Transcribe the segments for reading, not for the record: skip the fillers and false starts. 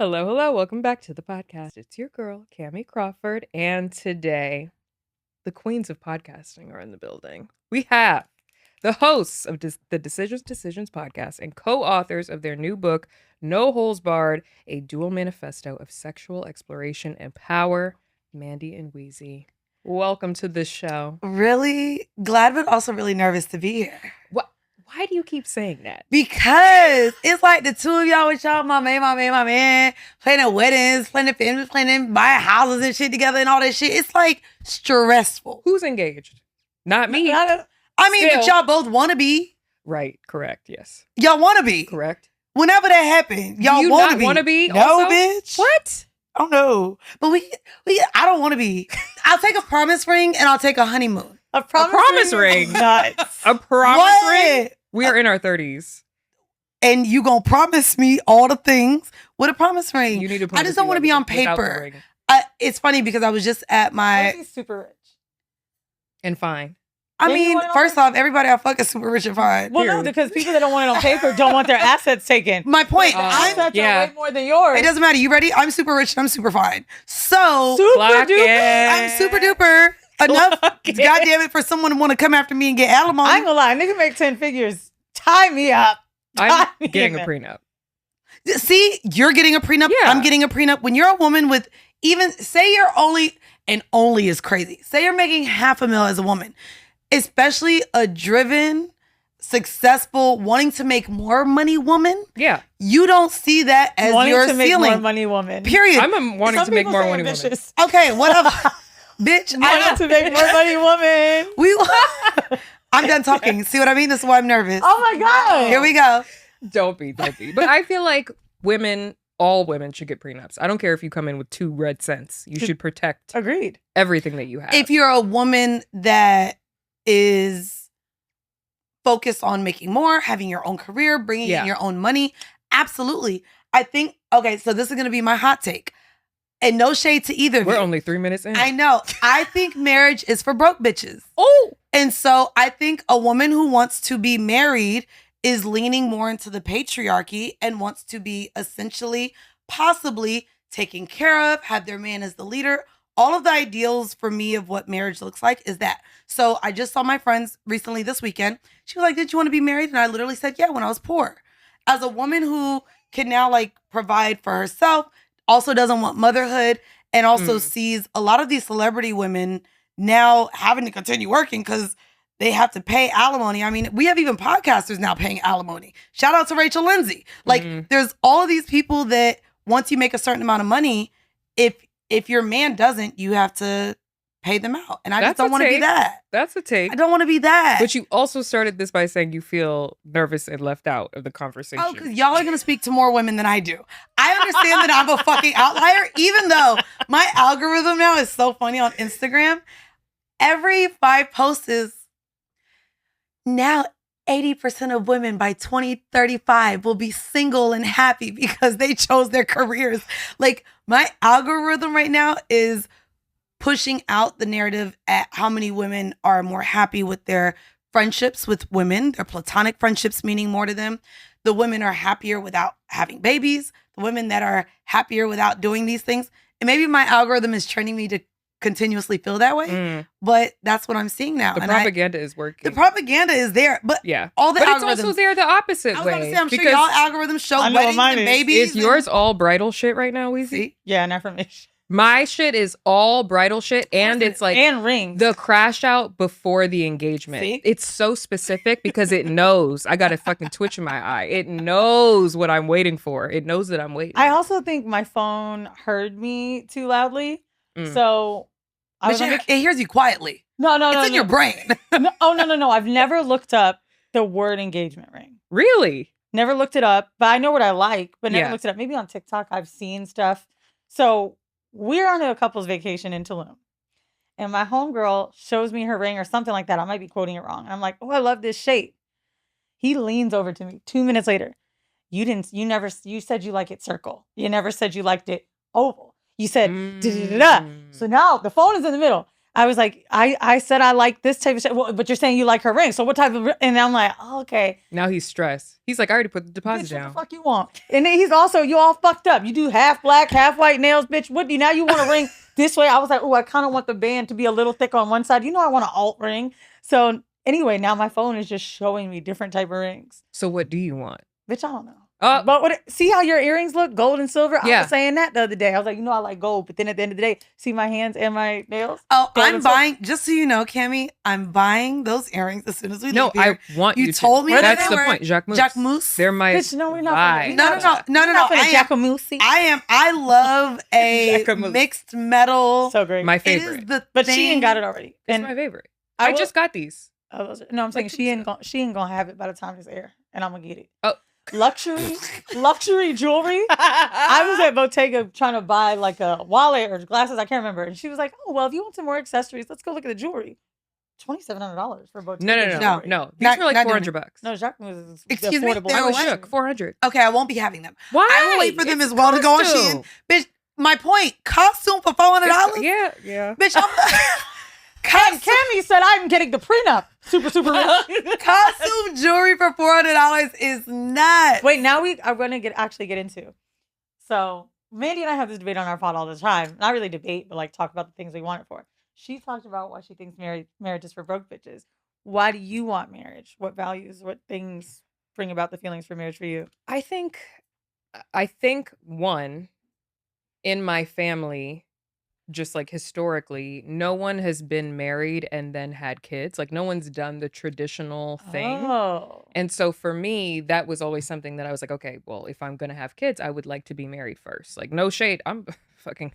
Hello, hello. Welcome back to the podcast. It's your girl, Kamie Crawford. And today, the queens of podcasting are in the building. We have the hosts of the Decisions podcast and co-authors of their new book, No Holes Barred, a dual manifesto of sexual exploration and power, Mandii and Weezy. Welcome to the show. Really glad, but also really nervous to be here. What? Why do you keep saying that? Because it's like the two of y'all with y'all, my man, planning weddings, planning families, planning buying houses and shit together and all that shit. It's like stressful. Who's engaged? Not me. But y'all both want to be. Right, correct, yes. Y'all want to be. Correct. Whenever that happens, y'all want to be. Want to be? No, also? bitch. What? Oh, no. But I don't want to be. I'll take a promise ring and I'll take a honeymoon. A promise ring? Nuts. A promise ring? We are in our 30s. And you gonna promise me all the things with a promise ring. You need to I just don't want to be on paper. It's funny because I was just at my... He's super rich. And fine. I mean, first off, everybody I fuck is super rich and fine. Well, no, because people that don't want it on paper don't want their assets taken. My point. Assets are way more than yours. It doesn't matter. You ready? I'm super rich and I'm super fine. So... Super duper. I'm super duper. Enough, goddamn it, for someone to want to come after me and get alimony. I ain't gonna lie, nigga make 10 figures. Tie me up. I'm getting a prenup. See, you're getting a prenup. Yeah. I'm getting a prenup. When you're a woman with even, say you're only, and only is crazy. Say you're making $500,000 as a woman, especially a driven, successful, wanting to make more money woman. Yeah. You don't see that as wanting your to make ceiling. More money woman. Period. I'm wanting to make more money woman. Okay, whatever. Bitch, I want to make more money woman. I'm done talking. See what I mean? This is why I'm nervous. Oh my God. Here we go. Don't be. But I feel like all women should get prenups. I don't care if you come in with 2 red cents. You should protect Agreed. everything that you have. If you're a woman that is focused on making more, having your own career, bringing in your own money, absolutely. I think, okay, so this is going to be my hot take. And no shade to either of you. We're only 3 minutes in. I know. I think marriage is for broke bitches. Oh. And so I think a woman who wants to be married is leaning more into the patriarchy and wants to be essentially, possibly taken care of, have their man as the leader. All of the ideals for me of what marriage looks like is that. So I just saw my friends recently this weekend. She was like, did you want to be married? And I literally said, yeah, when I was poor. As a woman who can now provide for herself, also doesn't want motherhood, and also sees a lot of these celebrity women now having to continue working because they have to pay alimony. I mean, we have even podcasters now paying alimony. Shout out to Rachel Lindsay. There's all of these people that once you make a certain amount of money, if your man doesn't, you have to pay them out. And I just don't want to be that. That's a take. I don't want to be that. But you also started this by saying you feel nervous and left out of the conversation. Oh, because y'all are going to speak to more women than I do. I understand that I'm a fucking outlier, even though my algorithm now is so funny on Instagram. Every 5 posts is now 80% of women by 2035 will be single and happy because they chose their careers. My algorithm right now is pushing out the narrative at how many women are more happy with their friendships with women, their platonic friendships meaning more to them. The women are happier without having babies. The women that are happier without doing these things. And maybe my algorithm is training me to continuously feel that way, but that's what I'm seeing now. The propaganda is working. The propaganda is there, but all the but algorithms. It's also there the opposite way. I was going to say, I'm sure y'all algorithms show weddings and babies. Is yours all bridal shit right now, Weezy? See? Yeah, not for me. My shit is all bridal shit, and it's and rings. The crash out before the engagement. See? It's so specific because it knows. I got a fucking twitch in my eye. It knows what I'm waiting for. It knows that I'm waiting. I also think my phone heard me too loudly, so it hears you quietly. No, it's in your brain. No. I've never looked up the word engagement ring. Really? Never looked it up, but I know what I like, but never looked it up. Maybe on TikTok I've seen stuff. So we're on a couple's vacation in Tulum, and my homegirl shows me her ring or something like that. I might be quoting it wrong. And I'm like, oh, I love this shape. He leans over to me 2 minutes later. You said you like it circle. You never said you liked it oval. You said, da-da-da-da. So now the phone is in the middle. I was like, I said I like this type of shit. Well, but you're saying you like her ring. So what type of ring? And I'm like, oh, okay. Now he's stressed. He's like, I already put the deposit Bitch, down. what the fuck you want? And then he's also, you all fucked up. You do half black, half white nails, bitch. What do you, now you want a ring this way? I was like, oh, I kind of want the band to be a little thick on one side. You know, I want an alt ring. So anyway, now my phone is just showing me different type of rings. So what do you want? Bitch, I don't know. But see how your earrings look, gold and silver? Yeah. I was saying that the other day. I was like, you know, I like gold, but then at the end of the day, see my hands and my nails. Oh, I'm buying. Just so you know, Kamie, I'm buying those earrings as soon as we leave here. I want you to. told me that's the point. Jacquemus. They're my. Bitch, no, we're not. vibe. No. I love a mixed metal. So great. My favorite. But she ain't got it already. It's my favorite. I just got these. No, I'm saying she ain't gonna have it by the time it's air, and I'm gonna get it. Oh. Luxury jewelry. I was at Bottega trying to buy like a wallet or glasses. I can't remember. And she was like, "Oh well, if you want some more accessories, let's go look at the jewelry. $2,700 for Bottega." No. These were like $400. No, Jacques was Excuse me, affordable. I was shook. $400. Okay, I won't be having them. Why? I will wait for them as well to go on Shein. Bitch, my point. Costume for $400. Yeah. Bitch, Kamie said I'm getting the prenup. Super rich. Costume jewelry for $400 is nuts. Wait, now we are going to actually get into. So Mandii and I have this debate on our pod all the time. Not really debate, but like talk about the things we want it for. She talked about why she thinks marriage is for broke bitches. Why do you want marriage? What values, what things bring about the feelings for marriage for you? I think one, in my family, just like historically, no one has been married and then had kids. Like no one's done the traditional thing. Oh. And so for me, that was always something that I was like, okay, well, if I'm going to have kids, I would like to be married first. Like no shade. I'm fucking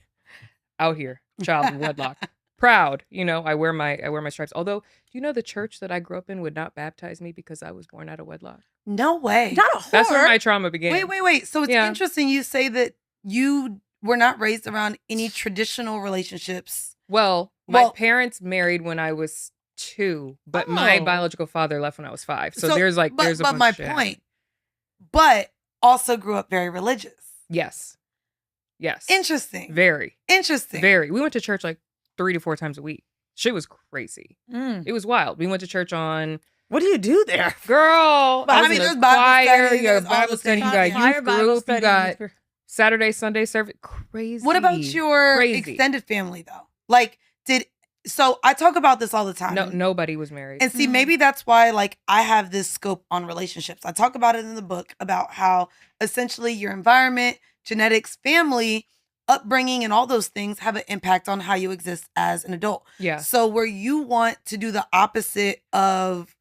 out here, child of wedlock. Proud, I wear my stripes. Although, do you know the church that I grew up in would not baptize me because I was born out of wedlock? No way. Not a whore. That's where my trauma began. Wait. So it's interesting you say that you were not raised around any traditional relationships. Well, my parents married when I was 2, but my biological father left when I was 5. So there's a bunch But my point. But also grew up very religious. Yes. Interesting. Very. Interesting. Very. We went to church like 3 to 4 times a week. Shit was crazy. It was wild. We went to church on. What do you do there? Girl, I mean, there's Bible study. You got Bible study. You got youth group. You got Saturday, Sunday service. Crazy. What about your extended family, though? Like, so I talk about this all the time. No, nobody was married. And see, maybe that's why, like, I have this scope on relationships. I talk about it in the book about how essentially your environment, genetics, family, upbringing, and all those things have an impact on how you exist as an adult. Yeah. So where you want to do the opposite of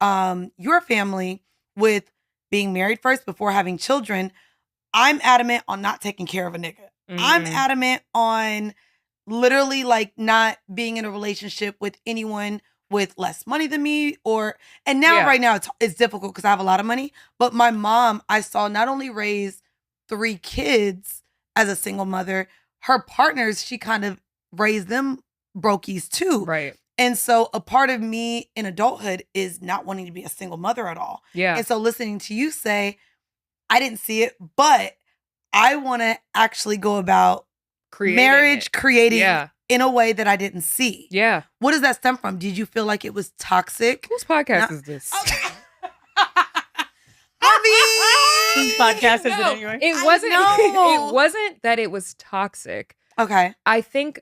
your family with being married first before having children, I'm adamant on not taking care of a nigga. I'm adamant on literally like not being in a relationship with anyone with less money than me and now right now it's difficult because I have a lot of money, but my mom, I saw not only raise 3 kids as a single mother, her partners, she kind of raised them brokies too. Right. And so a part of me in adulthood is not wanting to be a single mother at all. Yeah. And so listening to you say, I didn't see it, but I want to actually go about creating in a way that I didn't see. Yeah. What does that stem from? Did you feel like it was toxic? Whose podcast is this? Whose podcast is it anyway? It wasn't. It wasn't that it was toxic. Okay. I think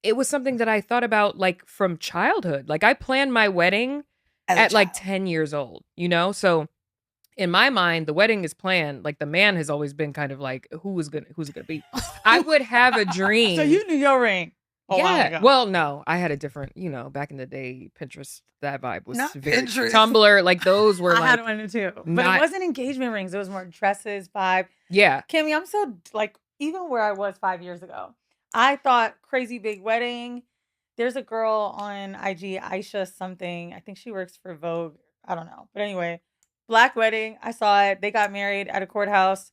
it was something that I thought about like from childhood. Like I planned my wedding at like 10 years old, So in my mind, the wedding is planned. Like the man has always been kind of like, who's it gonna be? I would have a dream. So you knew your ring. Yeah. Well, no, I had a different, back in the day, Pinterest, that vibe was Not very Pinterest. Tumblr. Like those were I like. had one too. But it wasn't engagement rings. It was more dresses, vibe. Yeah. Kamie, I'm so like, even where I was 5 years ago, I thought crazy big wedding. There's a girl on IG, Aisha something. I think she works for Vogue. I don't know. But anyway, black wedding. I saw it. They got married at a courthouse.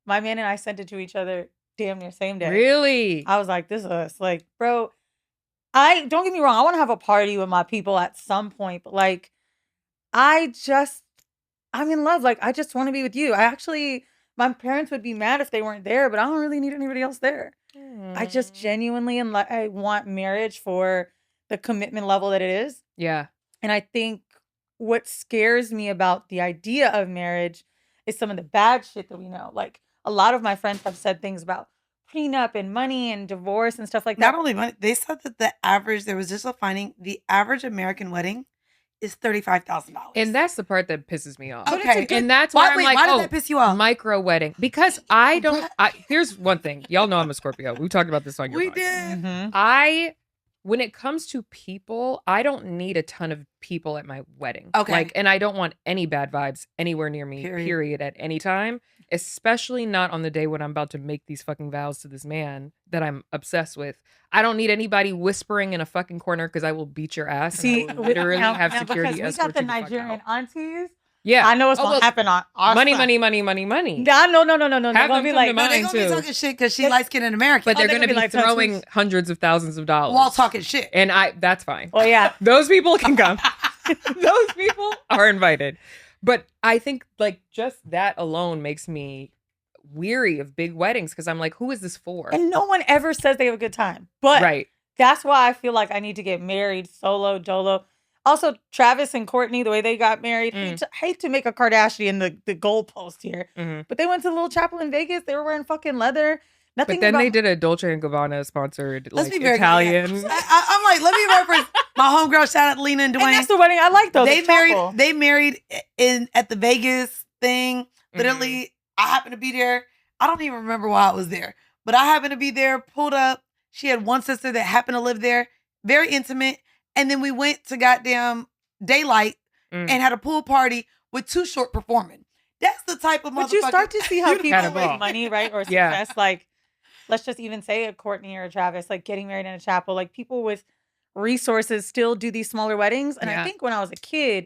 My man and I sent it to each other damn near same day. Really? I was like, this is us. Like, bro, don't get me wrong. I want to have a party with my people at some point. But like, I'm in love. Like, I just want to be with you. My parents would be mad if they weren't there, but I don't really need anybody else there. I just genuinely I want marriage for the commitment level that it is. Yeah. And I think what scares me about the idea of marriage is some of the bad shit that we know. Like, a lot of my friends have said things about prenup and money and divorce and stuff like that. Not only money, they said that there was just a finding, the average American wedding is $35,000. And that's the part that pisses me off. Okay. And that's why I'm like, why did that piss you off? Micro wedding. Because I don't, here's one thing. Y'all know I'm a Scorpio. We talked about this on your podcast. We did. Mm-hmm. When it comes to people, I don't need a ton of people at my wedding. Okay. And I don't want any bad vibes anywhere near me, period, at any time. Especially not on the day when I'm about to make these fucking vows to this man that I'm obsessed with. I don't need anybody whispering in a fucking corner because I will beat your ass. See, and I will literally have security because we got the Nigerian aunties. Yeah. I know what's going to happen on our money, side. money. No. Have They're going to be like, they're going to be talking shit because she light skinned in America. But they're going to be like throwing hundreds of thousands of dollars. While talking shit. And that's fine. Oh, yeah. Those people can come. Those people are invited. But I think like just that alone makes me weary of big weddings because I'm like, who is this for? And no one ever says they have a good time. But that's why I feel like I need to get married solo, dolo. Also, Travis and Courtney, the way they got married, hate to make a Kardashian the goalpost here, but they went to the little chapel in Vegas. They were wearing fucking leather. Nothing. But then they did a Dolce & Gabbana sponsored Let's be very Italian. I'm like, let me reference my homegirl. Shout out Lena and Dwayne. And that's the wedding I like though. They married at the Vegas thing. Literally, I happened to be there. I don't even remember why I was there, but I happened to be there. Pulled up. She had one sister that happened to live there. Very intimate. And then we went to goddamn Daylight and had a pool party with Too Short performing. That's the type of motherfucker. But you start to see how people make money, right? Or success. Yeah. Like, let's just even say a Courtney or a Travis, like getting married in a chapel. Like, people with resources still do these smaller weddings. And I think when I was a kid,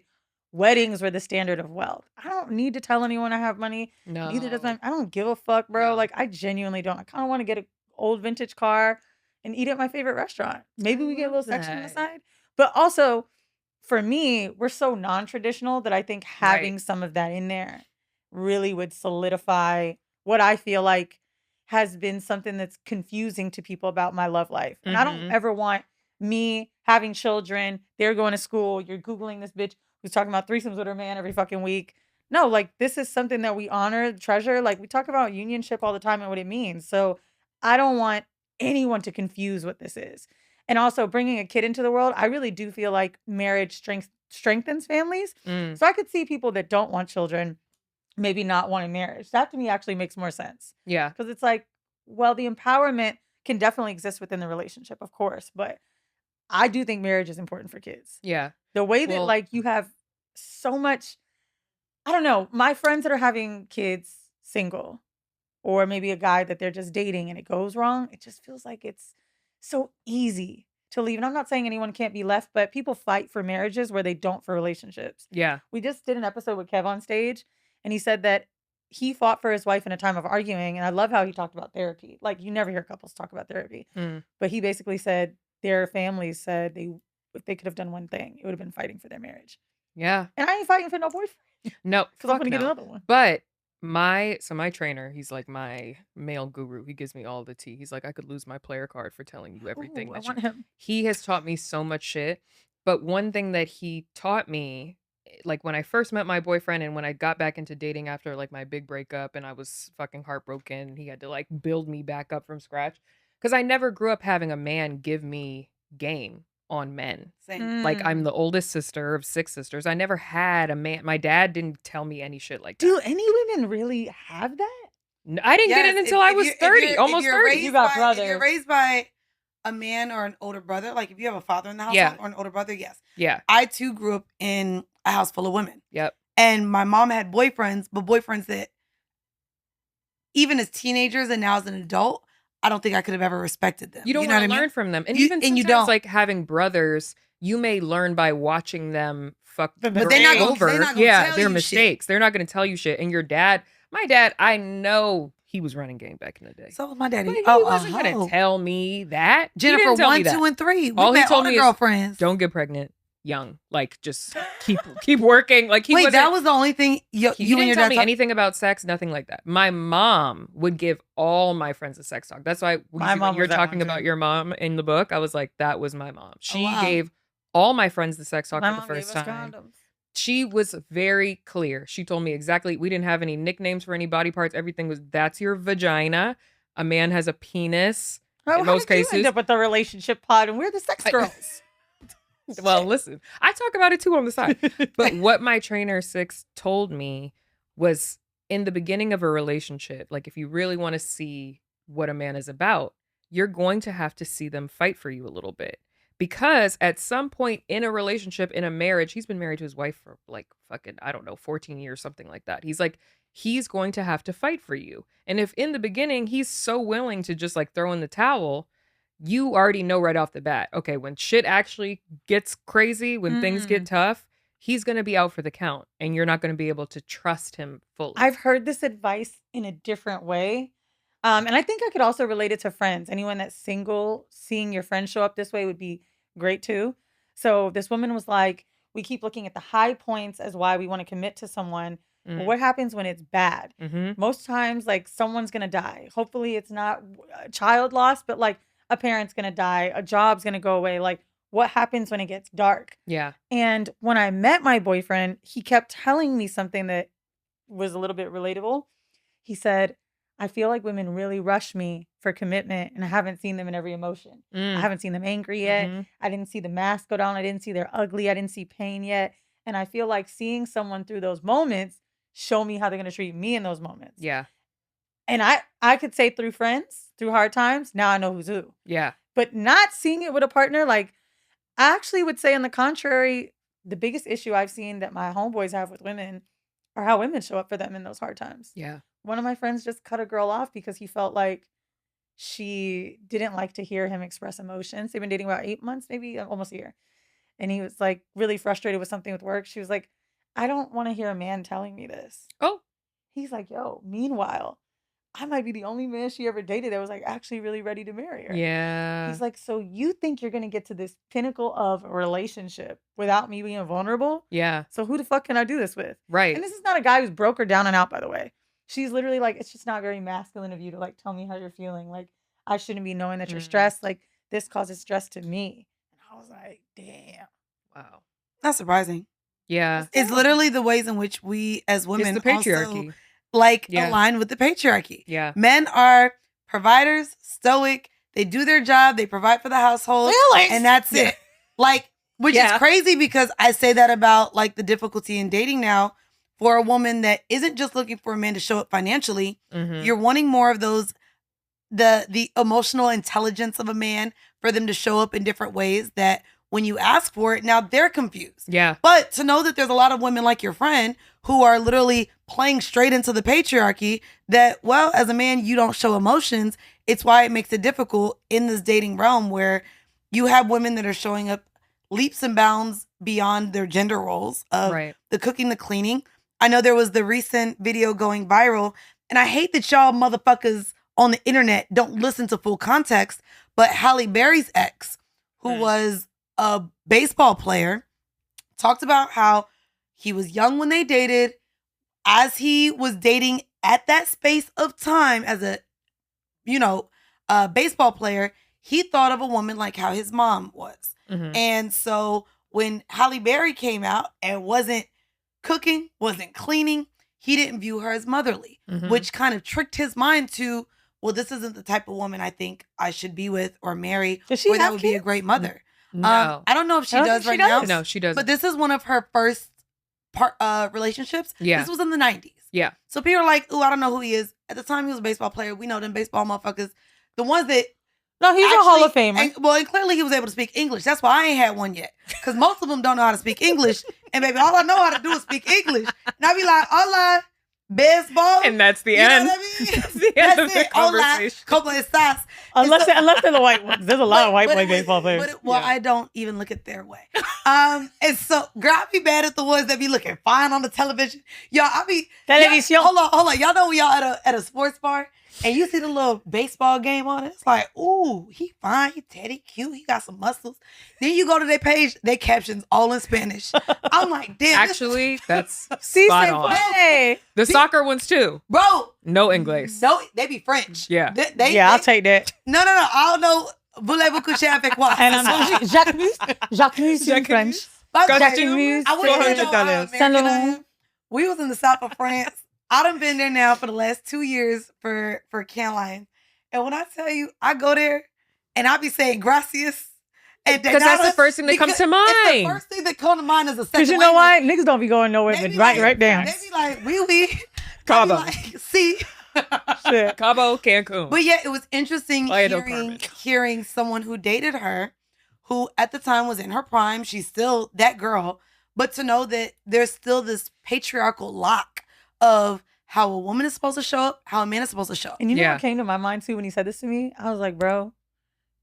weddings were the standard of wealth. I don't need to tell anyone I have money. No. Neither does I don't give a fuck, bro. No. Like, I genuinely don't. I kind of want to get an old vintage car and eat at my favorite restaurant. Maybe we get a little section on the side. But also, for me, we're so non-traditional that I think having some of that in there really would solidify what I feel like has been something that's confusing to people about my love life. And I don't ever want me having children, they're going to school, you're Googling this bitch who's talking about threesomes with her man every fucking week. No, like, this is something that we honor, treasure. Like, we talk about unionship all the time and what it means. So I don't want anyone to confuse what this is. And also, bringing a kid into the world, I really do feel like marriage strengthens families. So I could see people that don't want children maybe not wanting marriage. That to me actually makes more sense. Yeah. Because it's like, well, the empowerment can definitely exist within the relationship, of course. But I do think marriage is important for kids. Yeah. The way that like you have so much, I don't know, my friends that are having kids single, or maybe a guy that they're just dating and it goes wrong, it just feels like it's so easy to leave. And I'm not saying anyone can't be left, but people fight for marriages where they don't for relationships. Yeah. We just did an episode with Kev on stage, and he said that he fought for his wife in a time of arguing. And I love how he talked about therapy. Like, you never hear couples talk about therapy. But he basically said their families said if they could have done one thing, it would have been fighting for their marriage. Yeah. And I ain't fighting for no boyfriend. No. Because I'm going to get another one. But my trainer, he's like my male guru. He gives me all the tea. He's like, I could lose my player card for telling you everything. I want him. He has taught me so much shit. But one thing that he taught me, like when I first met my boyfriend and when I got back into dating after like my big breakup and I was fucking heartbroken, he had to like build me back up from scratch. Because I never grew up having a man give me game on men. Same. Like, I'm the oldest sister of 6 sisters. I never had a man. My dad didn't tell me any shit like that. Do any women really have that? No, I didn't get it until I was 30, almost 30. You got brothers. If you're raised by a man or an older brother, like if you have a father in the household or an older brother, yes. Yeah. I too grew up in a house full of women. Yep. And my mom had boyfriends, but boyfriends that even as teenagers and now as an adult, I don't think I could have ever respected them. You don't want to learn from them. And even sometimes, you don't. like having brothers, you may learn by watching them fuck But they're not gonna- over. they're not gonna Yeah, tell their you mistakes. They're not going to tell you shit. And your dad, my dad, I know he was running game back in the day. So was my daddy. But he wasn't going to tell me that. He Jennifer didn't tell me 1, that. 2, and 3. We All he met told older me is, girlfriends. Don't get pregnant. young. Like, just keep working. Like, Wait, that was the only thing he you and didn't your tell dad me anything about sex, nothing like that. My mom would give all my friends a sex talk. That's why when you're talking about your mom in the book, I was like, that was my mom. She gave all my friends the sex talk for the first time. She was very clear. She told me exactly. We didn't have any nicknames for any body parts. Everything was, that's your vagina. A man has a penis. Oh, in most cases. You end up with the relationship pod, and we're the sex girls. Well, listen, I talk about it too on the side. But what my trainer 6 told me was, in the beginning of a relationship, like, if you really want to see what a man is about, you're going to have to see them fight for you a little bit. Because at some point in a relationship, in a marriage, he's been married to his wife for like fucking, I don't know, 14 years, something like that. He's like, he's going to have to fight for you. And if in the beginning he's so willing to just like throw in the towel, you already know right off the bat, okay, when shit actually gets crazy, when things get tough, he's going to be out for the count and you're not going to be able to trust him fully. I've heard this advice in a different way. And I think I could also relate it to friends. Anyone that's single, seeing your friends show up this way would be great too. So this woman was like, we keep looking at the high points as why we want to commit to someone. But what happens when it's bad? Most times, like, someone's going to die. Hopefully it's not a child loss, but like a parent's going to die. A job's going to go away. Like, what happens when it gets dark? Yeah. And when I met my boyfriend, he kept telling me something that was a little bit relatable. He said, I feel like women really rush me for commitment, and I haven't seen them in every emotion. I haven't seen them angry yet. I didn't see the mask go down. I didn't see they're ugly. I didn't see pain yet. And I feel like seeing someone through those moments show me how they're going to treat me in those moments. Yeah. And I could say through friends, through hard times, now I know who's who. Yeah. But not seeing it with a partner, like, I actually would say on the contrary, the biggest issue I've seen that my homeboys have with women are how women show up for them in those hard times. Yeah. One of my friends just cut a girl off because he felt like she didn't like to hear him express emotions. They've been dating about 8 months, maybe almost a year. And he was like really frustrated with something with work. She was like, I don't want to hear a man telling me this. Oh. He's like, yo, meanwhile, I might be the only man she ever dated that was like actually really ready to marry her. Yeah. He's like, so you think you're going to get to this pinnacle of a relationship without me being vulnerable? Yeah. So who the fuck can I do this with? Right. And this is not a guy who's broke her down and out, by the way. She's literally like, it's just not very masculine of you to like tell me how you're feeling. Like, I shouldn't be knowing that you're stressed. Like, this causes stress to me. And I was like, damn. Wow. That's surprising. Yeah. It's literally the ways in which we as women it's the patriarchy. Also, align with the patriarchy. Yeah. Men are providers, stoic. They do their job. They provide for the household. Really? And that's it. Like, which is crazy because I say that about like the difficulty in dating now for a woman that isn't just looking for a man to show up financially. You're wanting more of those, the emotional intelligence of a man for them to show up in different ways that when you ask for it, now they're confused. Yeah. But to know that there's a lot of women like your friend who are literally playing straight into the patriarchy that, well, as a man, you don't show emotions. It's why it makes it difficult in this dating realm where you have women that are showing up leaps and bounds beyond their gender roles of the cooking, the cleaning. I know there was the recent video going viral, and I hate that y'all motherfuckers on the internet don't listen to full context, but Halle Berry's ex, who was a baseball player, talked about how he was young when they dated. As he was dating at that space of time as a, baseball player, he thought of a woman like how his mom was. And so when Halle Berry came out and wasn't cooking, wasn't cleaning, he didn't view her as motherly, which kind of tricked his mind to, well, this isn't the type of woman I think I should be with or marry, or that would be a great mother. No. I don't know if she does right now. No, she doesn't. But this is one of her first relationships. Yeah. This was in the 90s. Yeah. So people are like, oh, I don't know who he is. At the time, he was a baseball player. We know them baseball motherfuckers. The ones that... No, he's a Hall of Famer. And clearly he was able to speak English. That's why I ain't had one yet. Because most of them don't know how to speak English. And baby, all I know how to do is speak English. And I be like, hola, baseball. And that's the end. Know what I mean? That's the end of the conversation. Hola, como estás? Unless they're the white ones. There's a lot of white baseball players. I don't even look at their way. And so, girl, I be mad at the ones that be looking fine on the television. Y'all, I be... Television. Hold on. Y'all know when y'all at a sports bar and you see the little baseball game on it. It's like, ooh, he fine, he teddy, cute, he got some muscles. Then you go to their page, they captions all in Spanish. I'm like, damn. Actually, that's spot on. Hey. The soccer ones too. Bro. No English. No, they be French. Yeah. I'll take that. No. I don't know. Voulez-vous coucher avec moi? And I'm Jacques Mus in French. Jacques Mus, I wouldn't even know how American I am. We was in the south of France. I done been there now for the last 2 years for Cannes Lions. And when I tell you, I go there and I be saying gracias. Because that's the first thing that comes to mind. It's the first thing that comes to mind is the second. Because you know why? Niggas don't be going nowhere but right down. They be like, oui. Cabo. Like, see. Shit. Cabo, Cancun. But yeah, it was interesting hearing someone who dated her, who at the time was in her prime. She's still that girl. But to know that there's still this patriarchal lock of how a woman is supposed to show up, how a man is supposed to show up. And you know what came to my mind too when he said this to me? I was like, bro,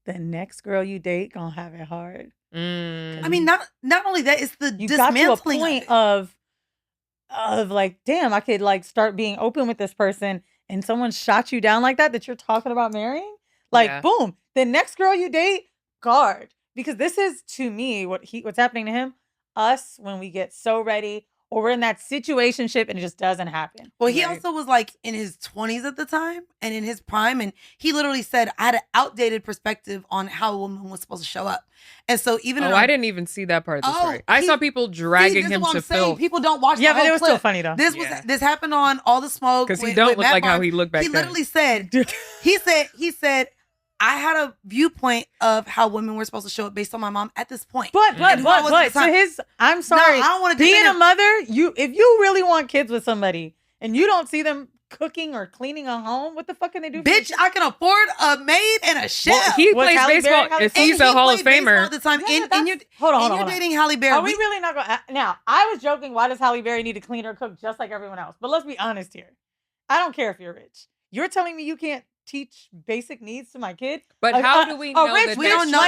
the next girl you date gonna have it hard. I mean, not only that, it's the you dismantling got to a point of like, damn, I could like start being open with this person, and someone shot you down like that you're talking about marrying. Like, boom, the next girl you date, guard, because this is to me what's happening to him. Us when we get so ready, or we're in that situationship and it just doesn't happen. Well, he also was like in his 20s at the time and in his prime. And he literally said, I had an outdated perspective on how a woman was supposed to show up. And so even I didn't even see that part of the story. I saw people dragging him to film. People don't watch the whole but it was clip. Still funny though. This happened on All the Smoke. Because he don't look like how he looked back then. He literally said, he said, I had a viewpoint of how women were supposed to show up based on my mom at this point. But I'm sorry. No, I don't want to being a mother, if you really want kids with somebody and you don't see them cooking or cleaning a home, what the fuck can they do? Bitch, I can afford a maid and a chef. Well, he plays baseball. If he's a Hall of Famer. All the time. Hold on. You're dating Halle Berry. Are we really not going? Now, I was joking. Why does Halle Berry need to clean or cook just like everyone else? But let's be honest here. I don't care if you're rich. You're telling me you can't teach basic needs to my kid? But how do we know that we don't know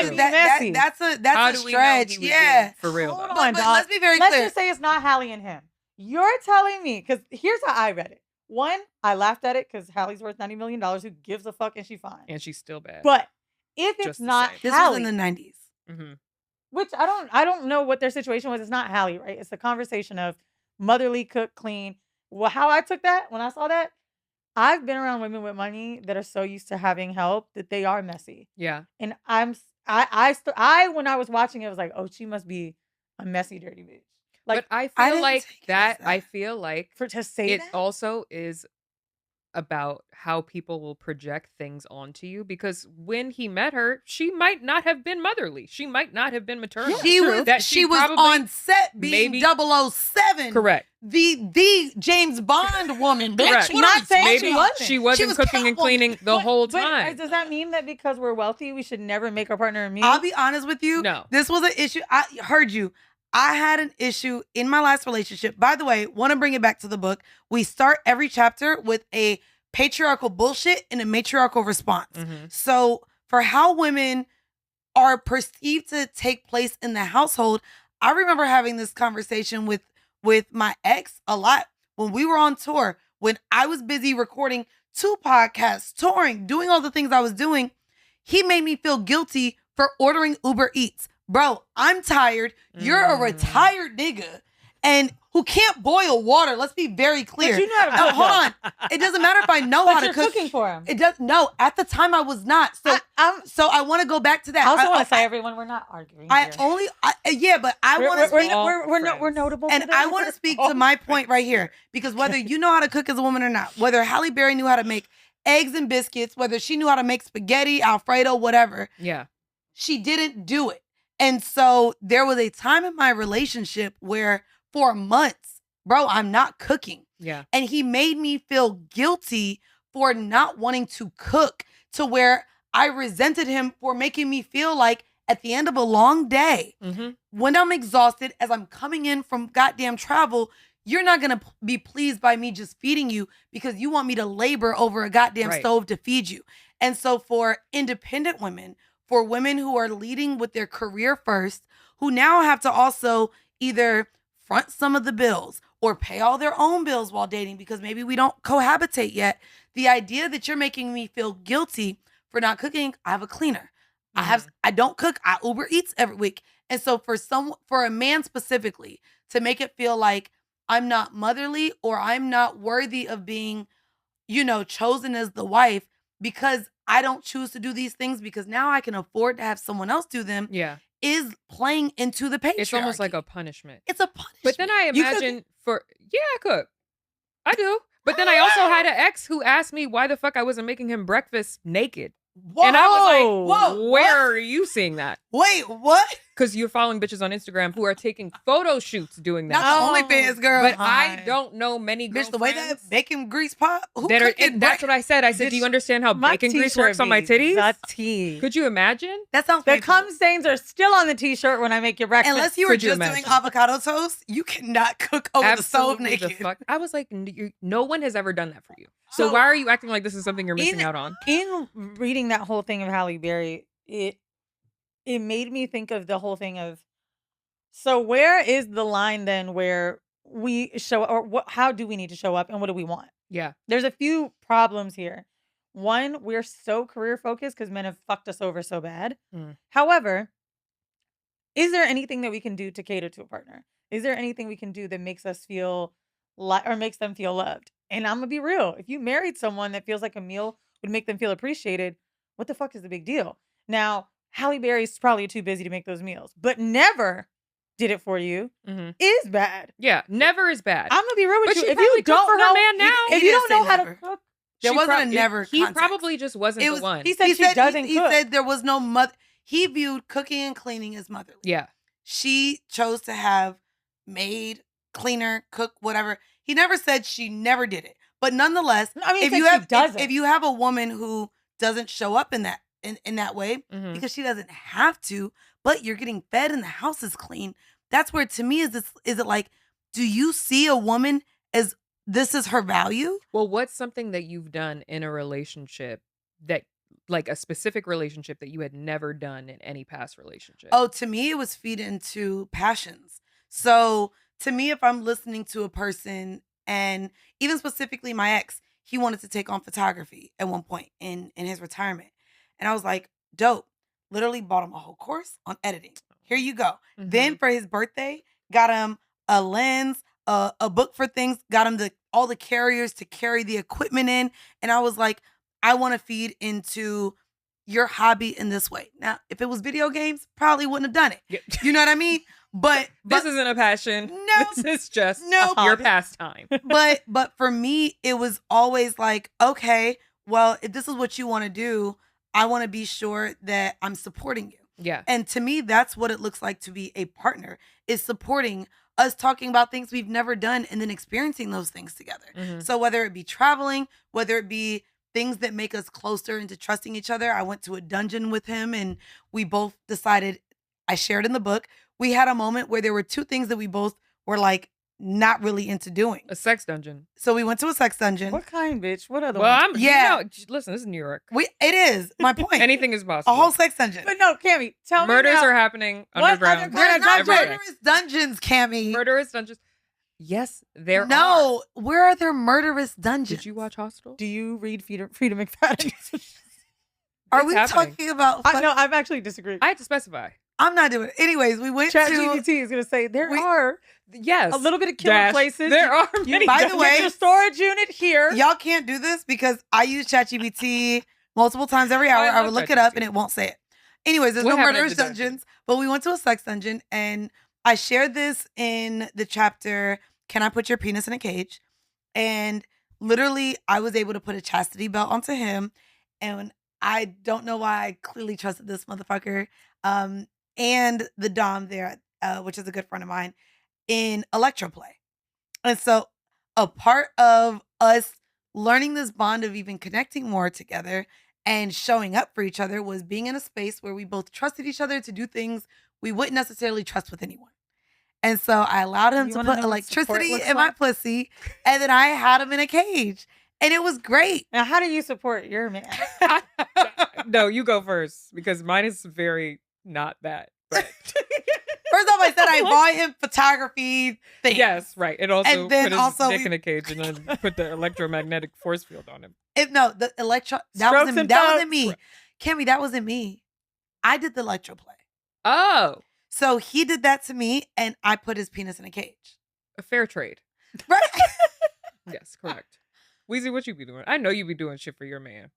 that's a stretch. Yeah. For real. Hold on, dog. Let's be very clear. Let's just say it's not Halle and him. You're telling me, because here's how I read it. One, I laughed at it because Halle's worth $90 million. Who gives a fuck? And she's fine. And she's still bad. But if it's not Halle, this was in the 90s. Mm-hmm. Which I don't know what their situation was. It's not Halle, right? It's a conversation of motherly, cook, clean. Well, how I took that when I saw that, I've been around women with money that are so used to having help that they are messy. Yeah. And I when I was watching it, was like, oh, she must be a messy, dirty bitch. Like, but I feel like that. I feel like to say it also is about how people will project things onto you, because when he met her, she might not have been motherly. She might not have been maternal. She was on set being 007. Correct. The James Bond woman. Correct. Not saying she wasn't cooking and cleaning the whole time. Does that mean that because we're wealthy, we should never make our partner a meal? I'll be honest with you. No. This was an issue. I heard you. I had an issue in my last relationship. By the way, want to bring it back to the book. We start every chapter with a patriarchal bullshit and a matriarchal response. Mm-hmm. So for how women are perceived to take place in the household, I remember having this conversation with my ex a lot when we were on tour, when I was busy recording 2 podcasts, touring, doing all the things I was doing. He made me feel guilty for ordering Uber Eats. Bro, I'm tired. You're a retired nigga and who can't boil water. Let's be very clear. But you know how to cook. Hold on. It doesn't matter if I know how to cook. But you're cooking for him. It does. No, at the time I was not. So I want to go back to that. I also want to say, everyone, we're not arguing. But I want to speak. We're notable. And I want to speak to my point right here, because whether you know how to cook as a woman or not, whether Halle Berry knew how to make eggs and biscuits, whether she knew how to make spaghetti, Alfredo, whatever. Yeah. She didn't do it. And so there was a time in my relationship where for months, bro, I'm not cooking. Yeah. And he made me feel guilty for not wanting to cook, to where I resented him for making me feel like at the end of a long day, when I'm exhausted, as I'm coming in from goddamn travel, you're not going to be pleased by me just feeding you because you want me to labor over a goddamn stove to feed you. And so for independent women, for women who are leading with their career first, who now have to also either front some of the bills or pay all their own bills while dating because maybe we don't cohabitate yet, the idea that you're making me feel guilty for not cooking, I have a cleaner. I don't cook. I Uber Eats every week. And so for a man specifically to make it feel like I'm not motherly or I'm not worthy of being, chosen as the wife because I don't choose to do these things because now I can afford to have someone else do them. Yeah. Is playing into the patriarchy. It's almost like a punishment. It's a punishment. But then I imagine I cook. I do. But then I also had an ex who asked me why the fuck I wasn't making him breakfast naked. Whoa, and I was like, whoa, where are you seeing that? Wait, what? Because you're following bitches on Instagram who are taking photo shoots doing that. Not the OnlyFans girl. But I don't know many girls. Bitch, the way that bacon grease pop. That's what I said. I said, do you understand how bacon grease works on my titties? Could you imagine? That sounds The cum stains are still on the t-shirt when I make your breakfast. Unless you were just doing avocado toast, you cannot cook over the stove naked. I was like, no one has ever done that for you. So why are you acting like this is something you're missing out on? In reading that whole thing of Halle Berry, it made me think of the whole thing of, so where is the line then where we show, or how do we need to show up and what do we want? Yeah. There's a few problems here. One, we're so career focused because men have fucked us over so bad. However, is there anything that we can do to cater to a partner? Is there anything we can do that makes us feel or makes them feel loved? And I'm gonna be real. If you married someone that feels like a meal would make them feel appreciated, what the fuck is the big deal? Now, Halle Berry's probably too busy to make those meals, but never did it for you is bad. Yeah, never is bad. I'm gonna be real with you. She If you don't for know, her man now, if you don't know how to cook, there wasn't a never. He probably just wasn't the one. He said she doesn't cook. He said there was no mother. He viewed cooking and cleaning as motherly. Yeah. She chose to have maid, cleaner, cook, whatever. He never said she never did it. But nonetheless, if you have a woman who doesn't show up in that way because she doesn't have to, but you're getting fed and the house is clean, that's where to me is it like, do you see a woman as this is her value? Well, what's something that you've done in a relationship that, like a specific relationship that you had never done in any past relationship? Oh, to me, it was feed into passions. So to me, if I'm listening to a person, and even specifically my ex, he wanted to take on photography at one point in his retirement. And I was like, dope. Literally bought him a whole course on editing. Here you go. Then for his birthday, got him a lens, a book for things, got him all the carriers to carry the equipment in. And I was like, I want to feed into your hobby in this way. Now, if it was video games, probably wouldn't have done it. Yeah. You know what I mean? But this isn't a passion. No, this is just your pastime. But for me, it was always like, okay, well, if this is what you want to do, I want to be sure that I'm supporting you. Yeah. And to me, that's what it looks like to be a partner, is supporting us, talking about things we've never done and then experiencing those things together. So whether it be traveling, whether it be things that make us closer into trusting each other. I went to a dungeon with him and we both decided, I shared in the book, we had a moment where there were two things that we both were like not really into doing. A sex dungeon. So we went to a sex dungeon. What kind, bitch? What other one? Listen, this is New York. It is. My point. Anything is possible. A whole sex dungeon. But no, Kamie, tell Murders me now. are happening underground. There's not murderous dungeons, Kamie. Murderous dungeons. Yes, there are. No, where are there murderous dungeons? Did you watch Hostel? Do you read Frida McFadden? Are we talking about? No, I'm actually disagreeing. I had to specify. I'm not doing it. Anyways, we went ChatGPT is going to say there are a little bit of killing places. There are many. By the way, your storage unit here. Y'all can't do this because I use ChatGPT multiple times every hour. I would look it up and it won't say it. Anyways, there's no murderous dungeons, but we went to a sex dungeon and I shared this in the chapter, Can I Put Your Penis in a Cage? And literally, I was able to put a chastity belt onto him. And I don't know why I clearly trusted this motherfucker. And the Dom there, which is a good friend of mine, in electroplay. And so a part of us learning this bond of even connecting more together and showing up for each other was being in a space where we both trusted each other to do things we wouldn't necessarily trust with anyone. And so I allowed him to put electricity in my pussy, and then I had him in a cage. And it was great. Now, how do you support your man? No, you go first, because mine is very not that. But first off, I said I bought him photography things. Yes, right. It also and then put his also dick in a cage and then put the electromagnetic force field on him. The electro, that wasn't me. Kamie, that wasn't me. I did the electro play. Oh. So he did that to me, and I put his penis in a cage. A fair trade. Right? Yes, correct. Weezy, what you be doing? I know you be doing shit for your man.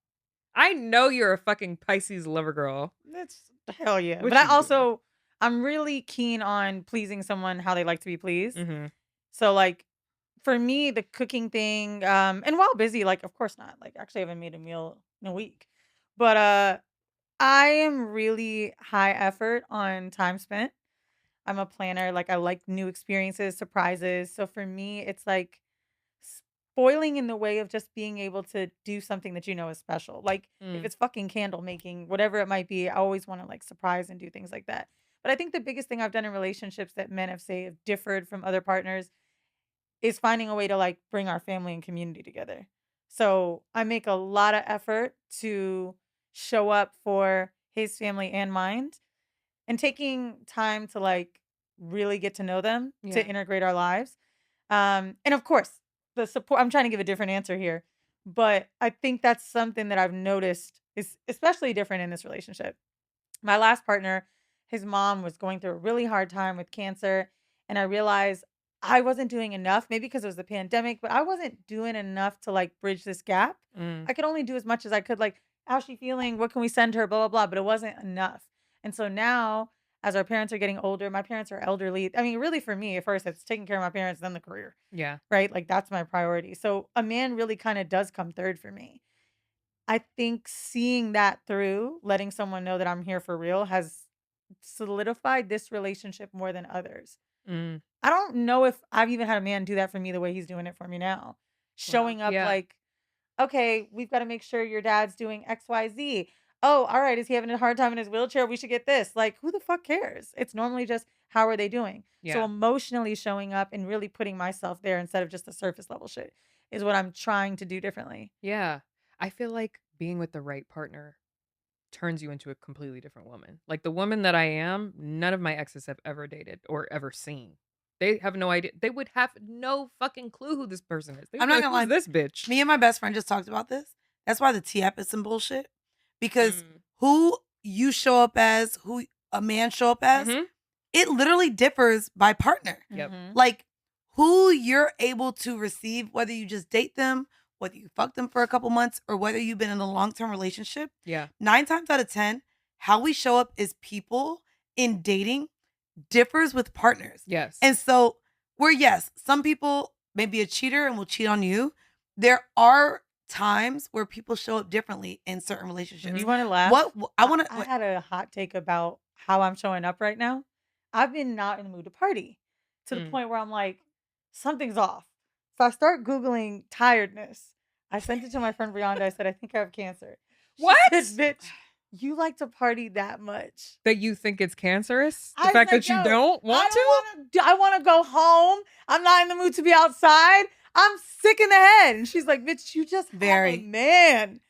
I know you're a fucking Pisces lover girl. That's hell yeah. What But you doing? I'm really keen on pleasing someone how they like to be pleased. Mm-hmm. So like, for me, the cooking thing, and while busy, like, of course not. Like, actually, I haven't made a meal in a week. But I am really high effort on time spent. I'm a planner. Like, I like new experiences, surprises. So for me, it's like spoiling in the way of just being able to do something that you know is special. Like, if it's fucking candle making, whatever it might be, I always want to like surprise and do things like that. But I think the biggest thing I've done in relationships that men have say have differed from other partners is finding a way to like bring our family and community together. So I make a lot of effort to show up for his family and mine, and taking time to like really get to know them, Yeah. to integrate our lives. And of course, the support. I'm trying to give a different answer here, but I think that's something that I've noticed is especially different in this relationship. My last partner, his mom was going through a really hard time with cancer, and I realized I wasn't doing enough, maybe because it was the pandemic, but I wasn't doing enough to like bridge this gap. I could only do as much as I could, like, how's she feeling? What can we send her? Blah, blah, blah. But it wasn't enough. And so now, as our parents are getting older, my parents are elderly. I mean, really for me, at first, it's taking care of my parents, then the career, Yeah. right? Like, that's my priority. So a man really kind of does come third for me. I think seeing that through, letting someone know that I'm here for real, has solidified this relationship more than others. Mm. I don't know if I've even had a man do that for me the way he's doing it for me now. Showing up Yeah. like, okay, we've got to make sure your dad's doing XYZ. Oh, all right. Is he having a hard time in his wheelchair? We should get this. Like, who the fuck cares? It's normally just, how are they doing? So Yeah. emotionally showing up and really putting myself there instead of just the surface level shit is what I'm trying to do differently. Yeah. I feel like being with the right partner turns you into a completely different woman. Like the woman that I am, none of my exes have ever dated or ever seen. They have no idea. They would have no fucking clue who this person is. I'm not gonna lie. Who's this bitch? Me and my best friend just talked about this. That's why the TF is some bullshit. Because who you show up as, who a man show up as, it literally differs by partner. Yep. Like who you're able to receive, whether you just date them, whether you fuck them for a couple months, or whether you've been in a long-term relationship. Yeah. 9 times out of 10, how we show up as people in dating differs with partners. Yes. And so yes, some people may be a cheater and will cheat on you. There are times where people show up differently in certain relationships. You want to laugh? I had a hot take about how I'm showing up right now. I've been not in the mood to party to the point where I'm like, something's off. So I start Googling tiredness. I sent it to my friend Brianda. I said, I think I have cancer. What? She said, bitch, you like to party that much? That you think it's cancerous? The I fact said, that you "Yo, don't want to? I want to go home. I'm not in the mood to be outside. I'm sick in the head." And she's like, bitch, you just have a man.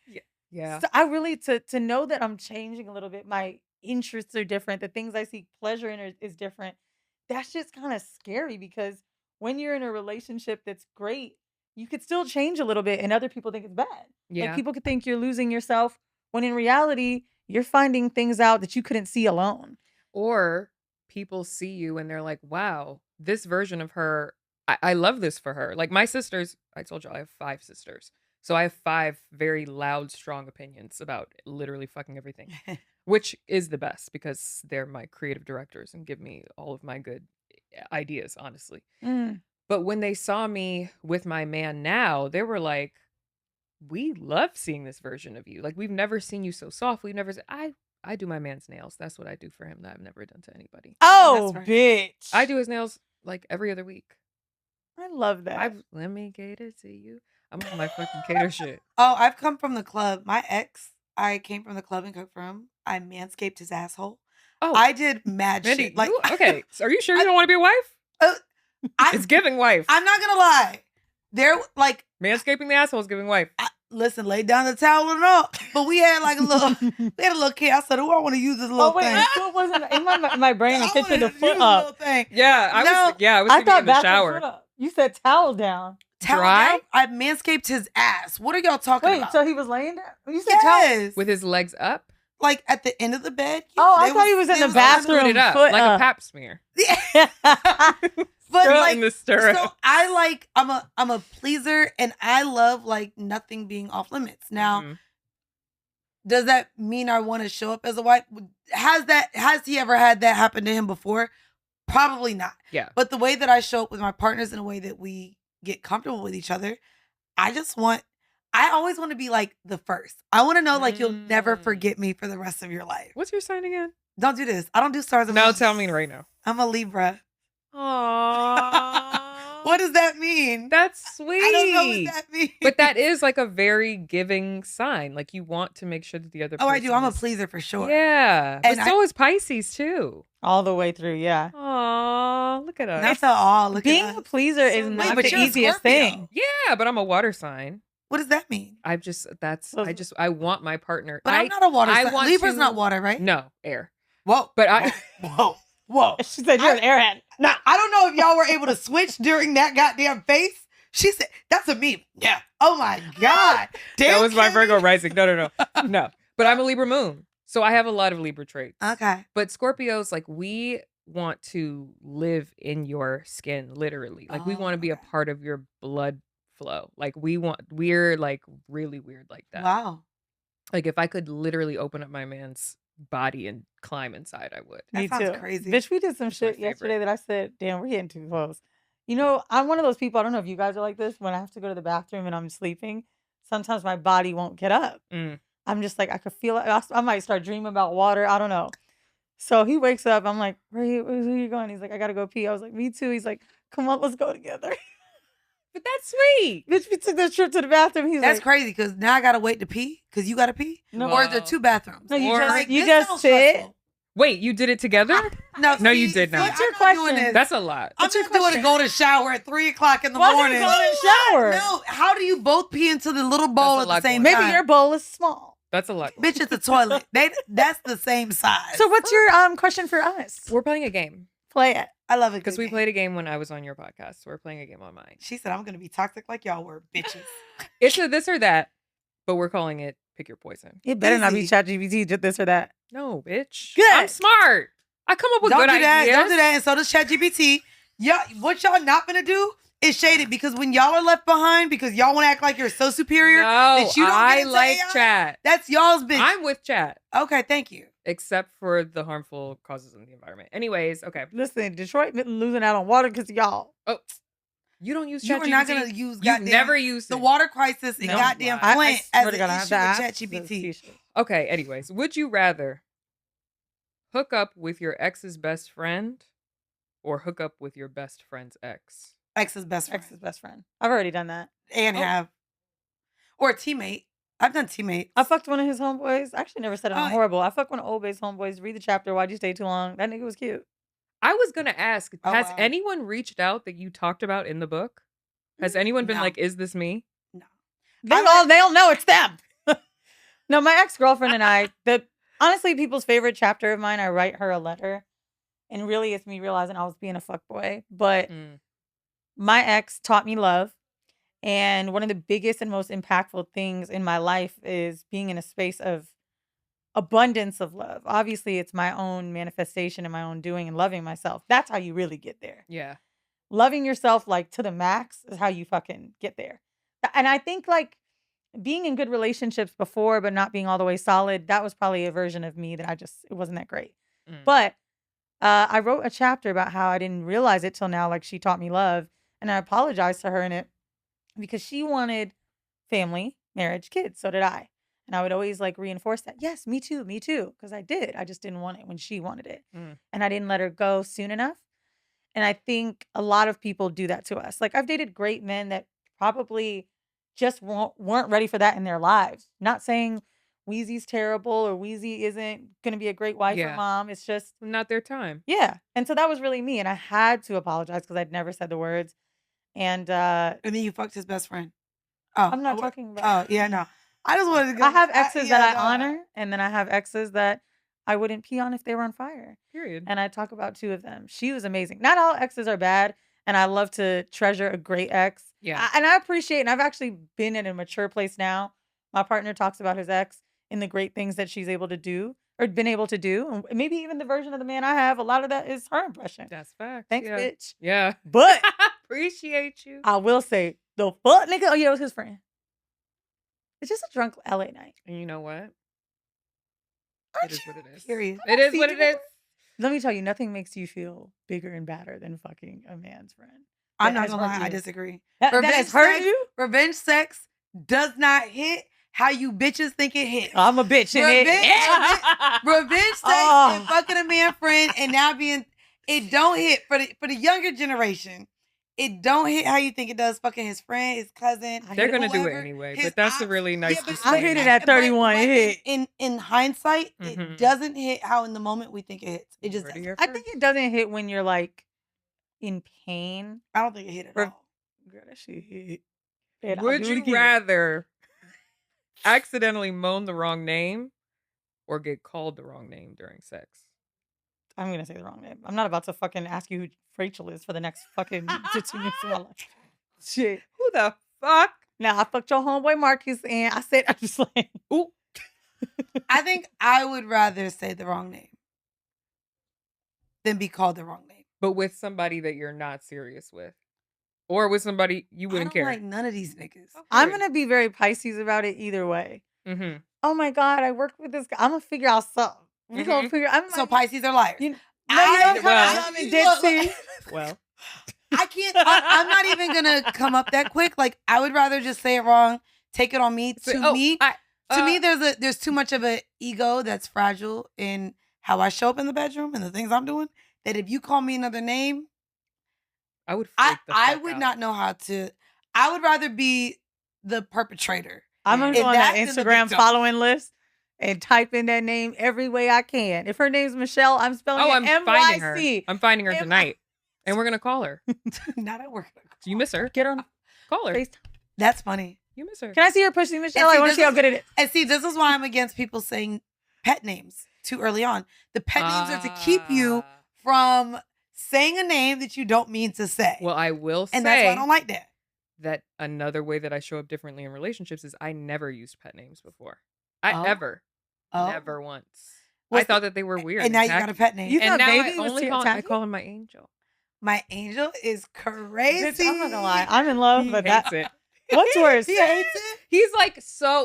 Yeah. So I really, to know that I'm changing a little bit. My interests are different. The things I seek pleasure in is different. That's just kind of scary, because when you're in a relationship that's great, you could still change a little bit and other people think it's bad. Yeah. Like, people could think you're losing yourself when in reality, you're finding things out that you couldn't see alone. Or people see you and they're like, wow, this version of her, I love this for her. Like my sisters, I told you I have 5 sisters. So I have 5 very loud, strong opinions about literally fucking everything, which is the best because they're my creative directors and give me all of my good ideas, honestly. But when they saw me with my man now, they were like, we love seeing this version of you. Like, we've never seen you so soft. We've never, I do my man's nails. That's what I do for him that I've never done to anybody. Oh, right. Bitch. I do his nails like every other week. I love that. Let me cater to you. I'm on my fucking cater shit. Oh, I've come from the club. My ex, I came from the club and cooked for him. I manscaped his asshole. Oh, I did mad Mandii, shit. Like, okay, so are you sure you don't want to be a wife? It's giving wife. I'm not gonna lie. They're like manscaping the asshole is giving wife. Listen, lay down the towel and all. But we had like a little kid. I said, "Oh, I want to use this little thing." It wasn't in my brain. I'm picturing the foot up. Yeah, I was thinking in the shower. You said towel down. Dry? I manscaped his ass. What are y'all talking about? So he was laying there? You said yes. With his legs up? Like at the end of the bed. Oh, I thought he was in the bathroom. It up, foot like up. a pap smear. But like, in the stirrup. so I'm a pleaser, and I love like nothing being off limits. Now, does that mean I want to show up as a wife? Has he ever had that happen to him before? Probably not. Yeah. But the way that I show up with my partners in a way that we get comfortable with each other, I always want to be like the first. I want to know like you'll never forget me for the rest of your life. What's your sign again? Don't do this. I don't do stars. No, tell me right now. I'm a Libra. Aww. What does that mean? That's sweet. I don't know what that means. But that is like a very giving sign. Like you want to make sure that the other person I do. I'm a pleaser for sure. Yeah. And But so is Pisces too. All the way through, yeah. Aw, look at us. That's all. Look Being at a us. pleaser is Wait, not but the you're a easiest Scorpio. thing. Yeah, but I'm a water sign. What does that mean? I want my partner. But I'm not a water sign. want Libra's to- not water, right? No, air. Whoa. But Whoa. She said you're an airhead. Now, I don't know if y'all were able to switch during that goddamn face. She said, that's a meme. Yeah. Oh my God. Damn, that was my Kimmy. Virgo rising. No. No. But I'm a Libra moon. So I have a lot of Libra traits. Okay. But Scorpios, like we want to live in your skin, literally. Like we want to be a part of your blood flow. Like we're like really weird like that. Wow. Like if I could literally open up my man's body and climb inside, I would. That Me sounds too. crazy. Bitch, we did some That's my shit yesterday favorite. that I said, damn, we're getting too close. You know, I'm one of those people, I don't know if you guys are like this, when I have to go to the bathroom and I'm sleeping, sometimes my body won't get up. I'm just like, I could feel it. I might start dreaming about water. I don't know. So he wakes up. I'm like, where are you going? He's like, I got to go pee. I was like, me too. He's like, come on, let's go together. But that's sweet. Bitch, we took this trip to the bathroom. He's That's like, crazy because now I got to wait to pee because you got to pee. No. Or is there two bathrooms? No, you Or- just, Like, you this just sounds sit. stressful. Wait, you did it together? No, you did not. What's your I'm not doing question? this. That's a lot. I'm just doing a golden shower at 3:00 in the Why morning. did you go in the shower? No, how do you both pee into the little bowl That's a at lot the same going time? Maybe your bowl is small. That's a lot. Bitch, it's a toilet. That's the same size. So what's your question for us? We're playing a game. Play it. I love it Because we played a game when I was on your podcast. So we're playing a game on mine. She said, I'm going to be toxic like y'all were, bitches. It's a this or that, but we're calling it pick your poison. It better not be Easy. ChatGPT, just this or that. No, bitch. Good. I'm smart. I come up with Don't good do that. ideas. Don't do that. And so does ChatGPT. What y'all not going to do is shade it because when y'all are left behind because y'all want to act like you're so superior No, that you don't I get into like AI, chat. That's y'all's bitch. I'm with chat, Okay, thank you. except for the harmful causes in the environment. Anyways, okay. Listen, Detroit been losing out on water because of y'all. Oh, you don't use You ChatGPT? are not going to use You've goddamn never used the it. water crisis in No. goddamn I Flint I as swear an to God, I have issue to with ask ChatGPT. this t-shirt. Okay, anyways, would you rather hook up with your ex's best friend or hook up with your best friend's ex? Ex's best friend. Ex's best friend. I've already done that. And Oh. have. Or a teammate. I've done teammates. I fucked one of his homeboys. I actually never said it on Oh. Horrible. I fucked one of Old Bay's homeboys. Read the chapter. Why'd you stay too long? That nigga was cute. I was going to ask, Oh, has wow. anyone reached out that you talked about in the book? Has anyone been No. like, is this me? They'll know it's them. No, my ex-girlfriend and I, honestly, people's favorite chapter of mine, I write her a letter. And really it's me realizing I was being a fuckboy. But my ex taught me love. And one of the biggest and most impactful things in my life is being in a space of abundance of love. Obviously, it's my own manifestation and my own doing and loving myself. That's how you really get there. Yeah. Loving yourself like to the max is how you fucking get there. And I think like being in good relationships before, but not being all the way solid, that was probably a version of me that it wasn't that great. But I wrote a chapter about how I didn't realize it till now, like she taught me love. And I apologized to her in it because she wanted family, marriage, kids. So did I. And I would always like reinforce that. Yes, me too. Because I did. I just didn't want it when she wanted it. And I didn't let her go soon enough. And I think a lot of people do that to us. Like I've dated great men that probably just weren't ready for that in their lives. Not saying Weezy's terrible or Weezy isn't going to be a great wife or mom. It's just not their time. Yeah. And so that was really me. And I had to apologize because I'd never said the words. And then you fucked his best friend. Oh, I'm not talking about. Oh, yeah, no. I just wanted to go. I have exes that I honor. And then I have exes that I wouldn't pee on if they were on fire. Period. And I talk about two of them. She was amazing. Not all exes are bad. and I love to treasure a great ex. Yeah. And I appreciate, and I've actually been in a mature place now. My partner talks about his ex and the great things that she's able to do or been able to do. And maybe even the version of the man I have, a lot of that is her impression. That's facts. Thanks, yeah. bitch. Yeah. But appreciate you. I will say, the fuck nigga, oh yeah, it was his friend. It's just a drunk LA night. And you know what? It is what it is. Period. It is what it is. Let me tell you, nothing makes you feel bigger and badder than fucking a man's friend. I'm not gonna lie, I disagree. That has hurt sex, you? Revenge sex does not hit how you bitches think it hits. I'm a bitch in it. Revenge sex and fucking a man friend and now being, it don't hit for the younger generation. It don't hit how you think it does. Fucking his friend, his cousin. They're gonna do it whoever, anyway. his But that's a aunt. really nice. but I hit it at 31. but It hit. in hindsight, Mhm. it doesn't hit how in the moment we think it hits. It just doesn't. I think it doesn't hit when you're like in pain. I don't think it hit at all. Girl, that shit hit. And I'll Would do it you again. rather accidentally moan the wrong name or get called the wrong name during sex? I'm gonna say the wrong name. I'm not about to fucking ask you who Rachel is for the next fucking 15 minutes of my life. Shit. Who the fuck? Now I fucked your homeboy Marcus and I said I'm just like, ooh. I think I would rather say the wrong name than be called the wrong name. But with somebody that you're not serious with. Or with somebody you wouldn't care. Like none of these niggas. Okay. I'm gonna be very Pisces about it either way. Mm-hmm. Oh my God, I worked with this guy. I'm gonna figure out something. We gonna figure. So Pisces are liars. You, Well, I can't. I'm not even gonna come up that quick. Like I would rather just say it wrong. Take it on me. To me, there's too much of an ego that's fragile in how I show up in the bedroom and the things I'm doing. That if you call me another name, I would. I would not know how to. I would rather be the perpetrator. I'm gonna go on that Instagram following list and type in that name every way I can. If her name's Michelle, I'm spelling it M-Y-C. I'm finding her tonight, and we're gonna call her. Not at work. Do you miss her? Get her on. Call her. FaceTime. That's funny. You miss her. Can I see her pushing Michelle? I want to see how good it is. And see, this is why I'm against people saying pet names too early on. The pet names are to keep you from saying a name that you don't mean to say. Well, I will say, and that's why I don't like that. That another way that I show up differently in relationships is I never used pet names before. Never once. I thought that they were weird. And now you got a pet name. And now I call him my angel. My angel is crazy. Bitch, I'm not gonna lie. I'm in love, but that's it. What's worse? He hates it. He's like,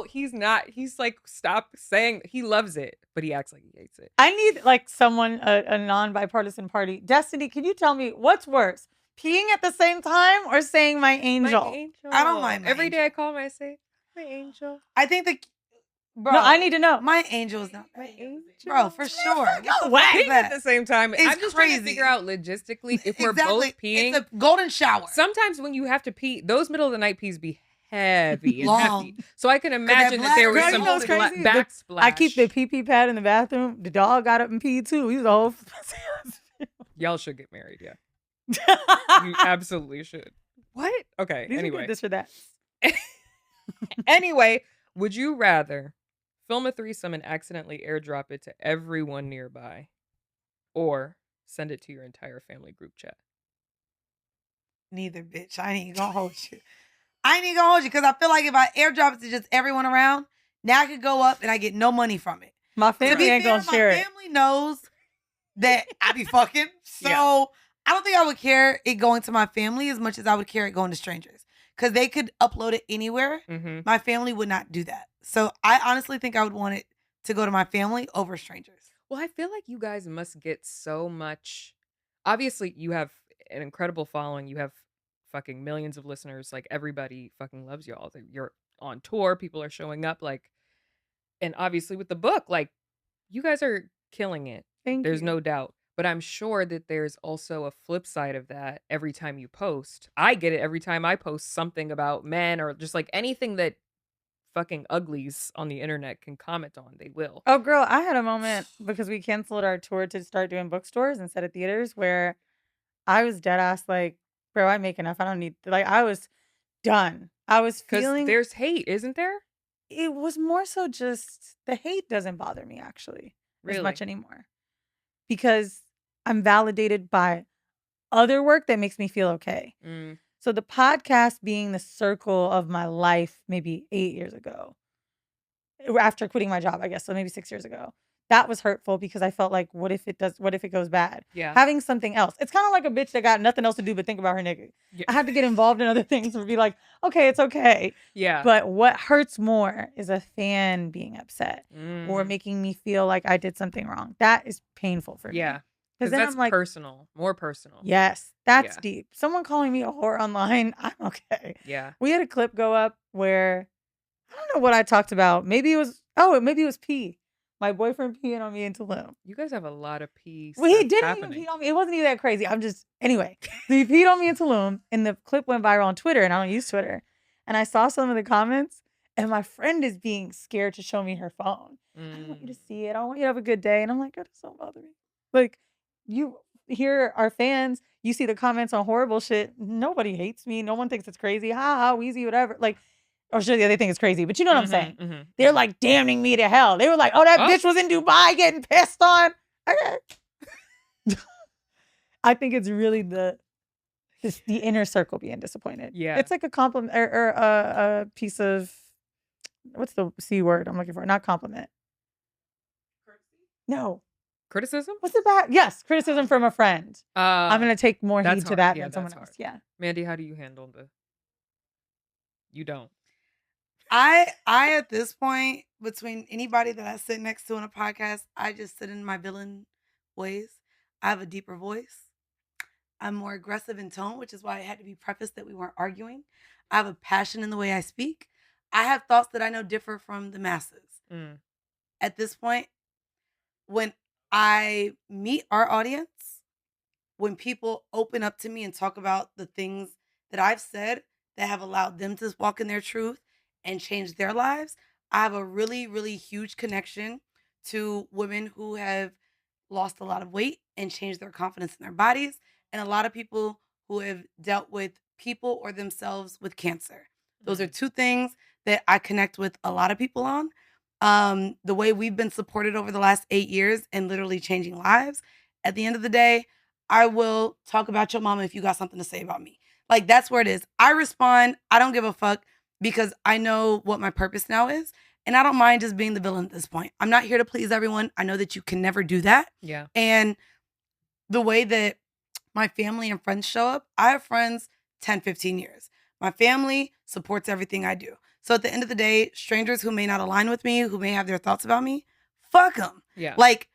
he's not. He's like, stop saying. He loves it, but he acts like he hates it. I need like someone, a non-bipartisan party. Destiny, can you tell me what's worse? Peeing at the same time or saying my angel? My angel. I don't mind. Every day I call him, I say, my angel. I think bro, no, I need to know. My angel is not my angel. Bro, for sure. No way. Peeing at the same time. It's I'm just trying to figure out logistically if we're both peeing. It's a golden shower. Sometimes when you have to pee, those middle of the night pees be heavy and hefty. So I can imagine that there was some backsplash. I keep the pee pad in the bathroom. The dog got up and peed too. He's a whole. Y'all should get married, yeah. You absolutely should. What? Okay. These anyway, this or that. Anyway, would you rather film a threesome and accidentally airdrop it to everyone nearby, or send it to your entire family group chat? Neither, bitch. I ain't gonna hold you. Because I feel like if I airdrop it to just everyone around, now I could go up and I get no money from it. My family ain't gonna share it. My family knows that I be fucking. So I don't think I would care it going to my family as much as I would care it going to strangers. Because they could upload it anywhere. Mm-hmm. My family would not do that. So I honestly think I would want it to go to my family over strangers. Well, I feel like you guys must get so much. Obviously, you have an incredible following. You have fucking millions of listeners. Like, everybody fucking loves y'all. You're on tour. People are showing up. Like, and obviously with the book, like, you guys are killing it. There's no doubt. But I'm sure that there's also a flip side of that every time you post. I get it every time I post something about men or just like anything that fucking uglies on the internet can comment on. They will. Oh, girl, I had a moment because we canceled our tour to start doing bookstores instead of theaters where I was dead ass like, bro, I make enough. I don't need, like, I was done. I was feeling. There's hate, isn't there? It was more so just the hate doesn't bother me actually as much anymore because I'm validated by other work that makes me feel okay. Mm. So the podcast being the circle of my life maybe 8 years ago, after quitting my job, I guess, so maybe 6 years ago. That was hurtful because I felt like, what if it goes bad? Yeah. Having something else. It's kind of like a bitch that got nothing else to do but think about her nigga. Yeah. I had to get involved in other things and be like, okay, it's okay. Yeah. But what hurts more is a fan being upset or making me feel like I did something wrong. That is painful for me. Yeah. Because then that's I'm like, personal, more personal. Yes, that's deep. Someone calling me a whore online, I'm okay. Yeah. We had a clip go up where I don't know what I talked about. Maybe it was pee. My boyfriend peeing on me in Tulum. You guys have a lot of pee Well, he stuff didn't happening. even pee on me. It wasn't even that crazy. Anyway, so he peed on me in Tulum, and the clip went viral on Twitter, and I don't use Twitter. And I saw some of the comments, and my friend is being scared to show me her phone. I don't want you to see it. I want you to have a good day. And I'm like, God, it's so bothering me. Like, you hear our fans, you see the comments on Whoreable shit. Nobody hates me. No one thinks it's crazy. Ha ha, Weezy, whatever. Like, or sure, they think it's crazy, but you know what I'm saying? They're like damning me to hell. They were like, oh, that bitch was in Dubai getting pissed on. Okay. I think it's really the inner circle being disappointed. Yeah. It's like a compliment or a piece of, what's the C word I'm looking for? Not compliment. No. Criticism? What's it bad? Yes, criticism from a friend. I'm going to take more heed to hard. that Yeah, than someone that's else. hard. Yeah. Mandii, how do you handle You don't. I at this point, between anybody that I sit next to on a podcast, I just sit in my villain ways. I have a deeper voice. I'm more aggressive in tone, which is why it had to be prefaced that we weren't arguing. I have a passion in the way I speak. I have thoughts that I know differ from the masses. At this point, when I meet our audience, when people open up to me and talk about the things that I've said that have allowed them to walk in their truth and change their lives, I have a really, really huge connection to women who have lost a lot of weight and changed their confidence in their bodies, and a lot of people who have dealt with people or themselves with cancer. Those are two things that I connect with a lot of people on. The way we've been supported over the last 8 years and literally changing lives. At the end of the day, I will talk about your mama if you got something to say about me. Like, that's where it is. I respond. I don't give a fuck because I know what my purpose now is. And I don't mind just being the villain at this point. I'm not here to please everyone. I know that you can never do that. Yeah. And the way that my family and friends show up, I have friends 10, 15 years. My family supports everything I do. So at the end of the day, strangers who may not align with me, who may have their thoughts about me, fuck them. Yeah. Like,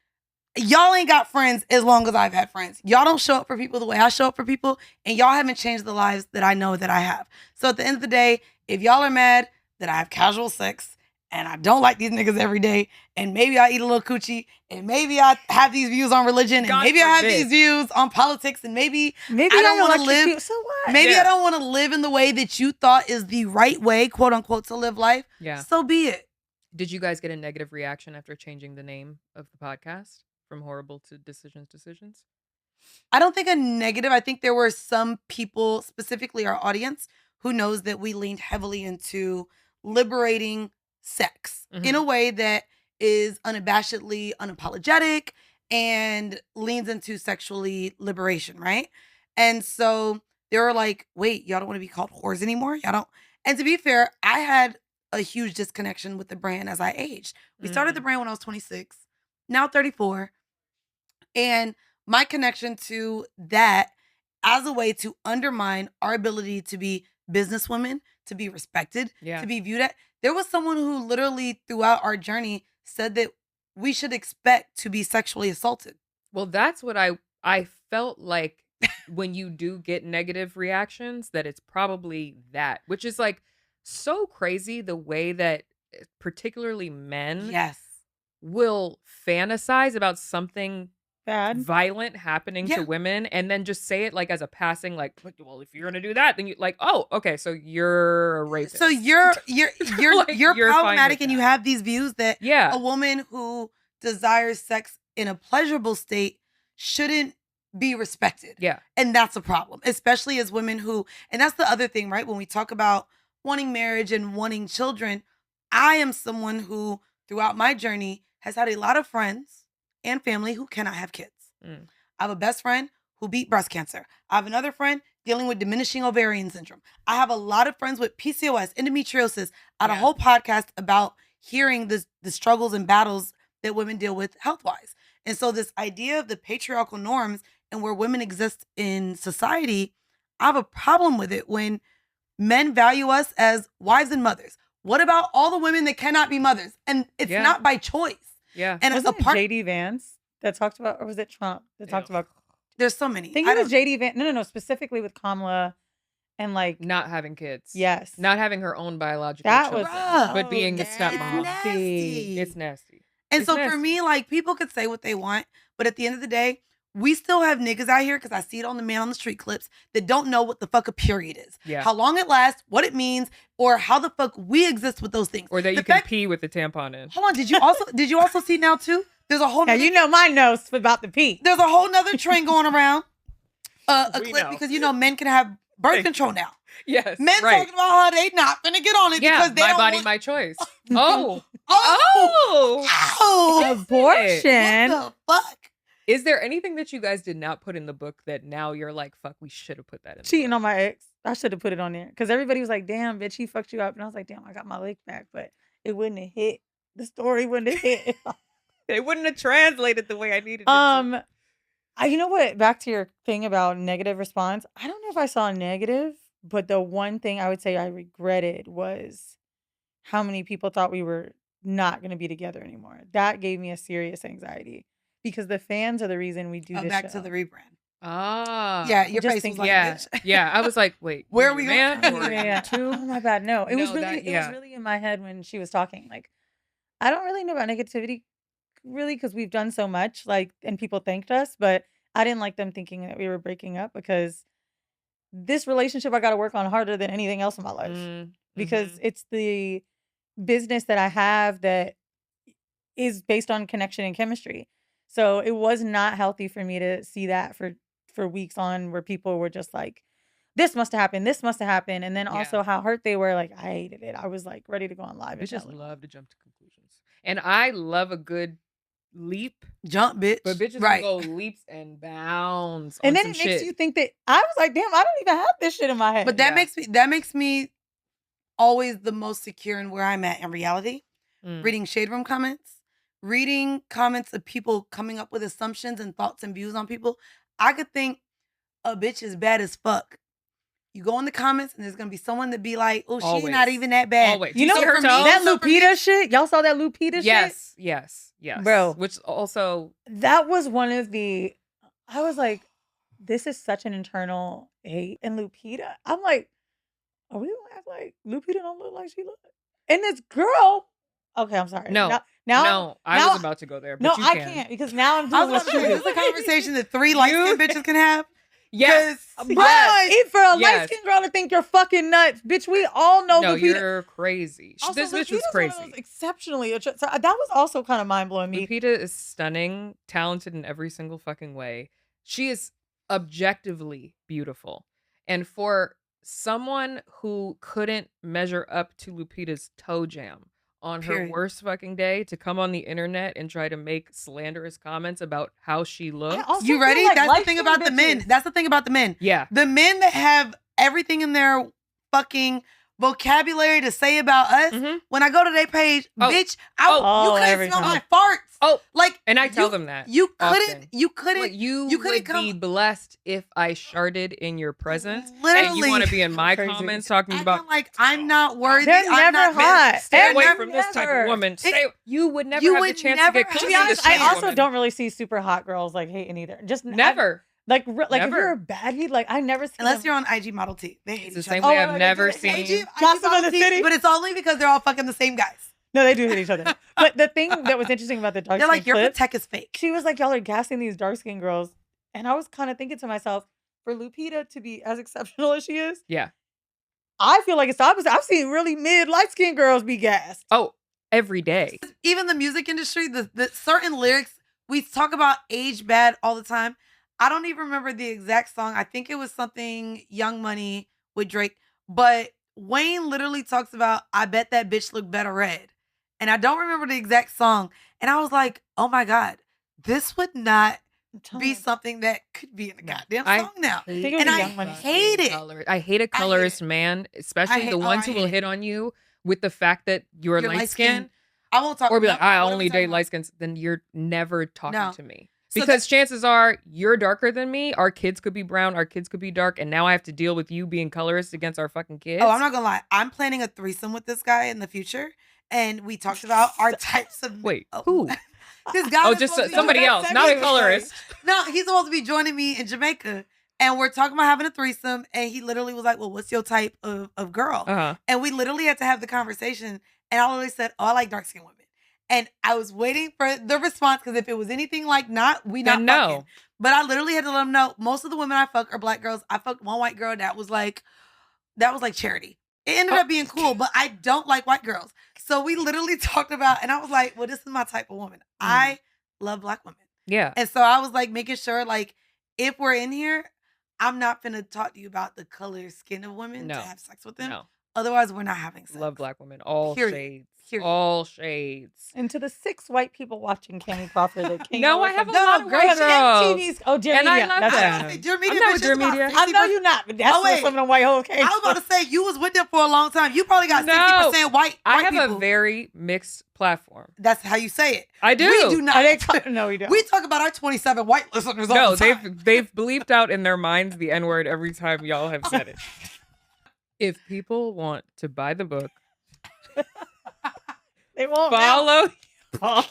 y'all ain't got friends as long as I've had friends. Y'all don't show up for people the way I show up for people, and y'all haven't changed the lives that I know that I have. So at the end of the day, if y'all are mad that I have casual sex and I don't like these niggas every day, and maybe I eat a little coochie, and maybe I have these views on religion, and God maybe I have forbid. these views on politics, and maybe I I don't want to live. people. So what? Maybe Yeah. I don't want to live in the way that you thought is the right way, quote unquote, to live life. Yeah. So be it. Did you guys get a negative reaction after changing the name of the podcast from Whoreable to Decisions? I don't think a negative. I think there were some people, specifically our audience, who knows that we leaned heavily into liberating sex in a way that is unabashedly unapologetic and leans into sexually liberation, right? And so they were like, wait, y'all don't want to be called whores anymore? Y'all don't. And to be fair, I had a huge disconnection with the brand as I aged. We started the brand when I was 26, now 34. And my connection to that as a way to undermine our ability to be businesswomen, to be respected, Yeah. to be viewed at. There was someone who literally throughout our journey said that we should expect to be sexually assaulted. Well, that's what I felt like when you do get negative reactions, that it's probably that, which is like so crazy the way that particularly men Yes. will fantasize about something Bad. violent happening Yeah. to women and then just say it like as a passing, like, well, if you're gonna do that, then you like, oh, okay, so you're a rapist. So you're Like, you're fine problematic with and you that. have these views that Yeah. a woman who desires sex in a pleasurable state shouldn't be respected. Yeah. And that's a problem, especially as women who, and that's the other thing, right? When we talk about wanting marriage and wanting children, I am someone who throughout my journey has had a lot of friends and family who cannot have kids. I have a best friend who beat breast cancer. I have another friend dealing with diminishing ovarian syndrome. I have a lot of friends with PCOS, endometriosis. I had a whole podcast about hearing the struggles and battles that women deal with health-wise. And so this idea of the patriarchal norms and where women exist in society, I have a problem with it when men value us as wives and mothers. What about all the women that cannot be mothers? And it's not by choice. Yeah. And wasn't it JD Vance that talked about, or was it Trump that talked about? There's so many. I think it was JD Vance. No, specifically with Kamala and like not having kids. Yes. Not having her own biological that children, was but being a stepmom. It's nasty. And so for me, like, people could say what they want, but at the end of the day, we still have niggas out here, because I see it on the Man on the Street clips, that don't know what the fuck a period is. Yeah. How long it lasts, what it means, or how the fuck we exist with those things. Or that you can pee with the tampon in. Hold on, did you also see now too? There's a whole nother, you know my nose about the pee. There's a whole nother trend going around. A clip, because men can have birth control now. Yes. Men talking about how they not gonna get on it because they my don't body, my choice. Oh. Abortion. What the fuck? Is there anything that you guys did not put in the book that now you're like, fuck, we should have put that in? Cheating on my ex. I should have put it on there. Because everybody was like, damn, bitch, he fucked you up. And I was like, damn, I got my leg back. But it wouldn't have hit. The story wouldn't have hit. It wouldn't have translated the way I needed it to. You know what? Back to your thing about negative response. I don't know if I saw negative, but the one thing I would say I regretted was how many people thought we were not going to be together anymore. That gave me a serious anxiety. Because the fans are the reason we do this back show. to the rebrand. Ah. Yeah, your face was like, bitch. Yeah, I was like, wait. Where are we going? Oh, my bad. No, it was really in my head when she was talking. Like, I don't really know about negativity, really, because we've done so much, like, and people thanked us, but I didn't like them thinking that we were breaking up, because this relationship I got to work on harder than anything else in my life. Because it's the business that I have that is based on connection and chemistry. So it was not healthy for me to see that for weeks on, where people were just like, this must have happened. This must have happened. And then also how hurt they were. Like, I hated it. I was like ready to go on live. I just love to jump to conclusions. And I love a good leap. Jump, bitch. But bitches will go leaps and bounds. And then it makes you think that I was like, damn, I don't even have this shit in my head. But that makes me always the most secure in where I'm at in reality. Reading shade room comments. Reading comments of people coming up with assumptions and thoughts and views on people. I could think a bitch is bad as fuck. You go in the comments and there's going to be someone that be like, oh, she's not even that bad. Always. You know her that Lupita shit? Y'all saw that Lupita shit? Yes. Bro. Which also. That was one of the, I was like, this is such an internal hate. And Lupita, I'm like, are we going to act like Lupita don't look like she look? And this girl. Okay, I'm sorry. No, I was about to go there. But no, I can't, because now I'm doing this is a conversation that 3 light-skinned bitches can have. Yes. For a light-skinned girl to think you're fucking nuts, bitch, we all know no, Lupita. You're crazy. Also, this bitch was crazy. Exceptionally. So that was also kind of mind-blowing me. Lupita is stunning, talented in every single fucking way. She is objectively beautiful. And for someone who couldn't measure up to Lupita's toe jam on her worst fucking day to come on the internet and try to make slanderous comments about how she looks. You ready? Like that's the thing about the men. That's the thing about the men. Yeah. The men that have everything in their fucking vocabulary to say about us, when I go to their page, bitch, you couldn't smell my farts. And I tell them that. You couldn't be blessed if I sharted in your presence. Literally. And you want to be in my comments talking about like I'm not worthy. They're I'm never not hot. Stay away from this type of woman. You would never have the chance to get close to be honest, this I also woman. don't really see super hot girls like hating either. Just never. Like if you're a baddie, like I never see unless you're on IG Model T. They hate the same way I've never seen Gossip of the City, but it's only because they're all fucking the same guys. No, they do hate each other. But the thing that was interesting about the dark they're skin like, your Protect is fake. She was like, y'all are gassing these dark skinned girls. And I was kind of thinking to myself, for Lupita to be as exceptional as she is, I feel like it's the opposite. I've seen really mid light skinned girls be gassed. Oh, every day. Even the music industry, the certain lyrics, we talk about age bad all the time. I don't even remember the exact song. I think it was something Young Money with Drake. But Wayne literally talks about, I bet that bitch look better red. And I don't remember the exact song. And I was like, oh my God, this would not be something that could be in the goddamn I song now. think it And would be I Young Money. hate it. I hate a colorist man, especially the ones who will it. hit on you with the fact that you're light skinned. I won't talk. Or be like, I what are we only talking date about? light skins. Then you're never talking No. to me. So Because chances are you're darker than me. Our kids could be brown. Our kids could be dark. And now I have to deal with you being colorist against our fucking kids. Oh, I'm not gonna lie. I'm planning a threesome with this guy in the future, and we talked about our types of. Wait, who? This guy. Oh, just somebody else, not a colorist. No, he's supposed to be joining me in Jamaica, and we're talking about having a threesome. And he literally was like, "Well, what's your type of girl?" Uh-huh. And we literally had to have the conversation. And I literally said, "Oh, I like dark skinned women." And I was waiting for the response because if it was anything like not, we not no. fucking. But I literally had to let him know most of the women I fuck are black girls. I fucked one white girl that was like charity. It ended up being cool, but I don't like white girls. So we literally talked about, and I was like, well, this is my type of woman. I love black women. Yeah. And so I was like making sure, like, if we're in here, I'm not finna talk to you about the color skin of women to have sex with them. No. Otherwise, we're not having sex. Love black women. All shades. Period. All shades. And to the 6 white people watching Kamie Crawford that came No, over I have from- a lot of white girls. MTV's, oh, Dear And I Media. love That's them. right. Dear Media, I'm not with bitch, Dear it's about Media. 60%. I know you're not, but that's where some of them white hoes came I was about to say, you was with them for a long time. You probably got 60% white I have people. a very mixed platform. That's how you say it. I do. We do not. No, we don't. We talk about our 27 white listeners all No, the time. they've bleeped out in their minds the N-word every time y'all have said it. If people want to buy the book, They won't follow.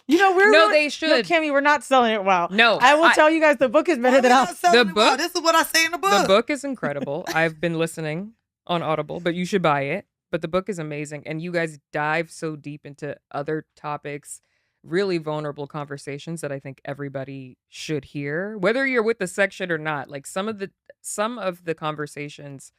You know, we're No, really- they should. No, Kamie, we're not selling it well. No, I will tell you guys the book is better than us. The book. This is what I say in the book. The book is incredible. I've been listening on Audible, but you should buy it. But the book is amazing, and you guys dive so deep into other topics, really vulnerable conversations that I think everybody should hear, whether you're with the section or not. Like some of the conversations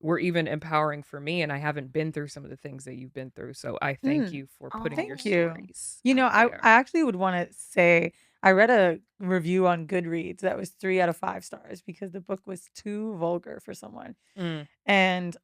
were even empowering for me, and I haven't been through some of the things that you've been through. So I thank you for putting your stories. You know, I there. actually would want to say I read a review on Goodreads that was 3 out of 5 stars because the book was too vulgar for someone. And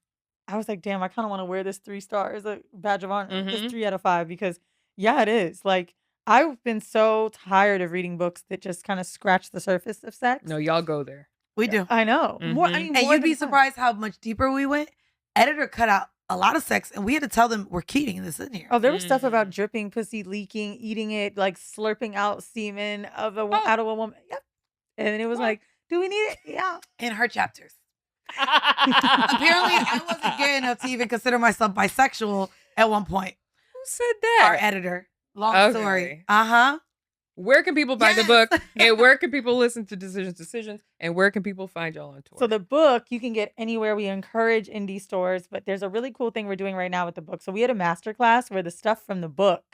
I was like, damn, I kind of want to wear this 3 stars, a badge of honor, just 3 out of 5, because yeah, it is. Like, I've been so tired of reading books that just kind of scratch the surface of sex. No, y'all go there. We do. I know. More, I mean, And more you'd be than surprised how much deeper we went. Editor cut out a lot of sex, and we had to tell them we're keeping this in here. Oh, there was stuff about dripping pussy, leaking, eating it, like slurping out semen of out of a woman. Yep. And then it was like, do we need it? Yeah. In her chapters. Apparently, I wasn't gay enough to even consider myself bisexual at one point. Who said that? Our editor. Long story. Where can people buy the book? And where can people listen to Decisions? And where can people find y'all on tour? So the book you can get anywhere. We encourage indie stores, but there's a really cool thing we're doing right now with the book. So we had a masterclass where the stuff from the book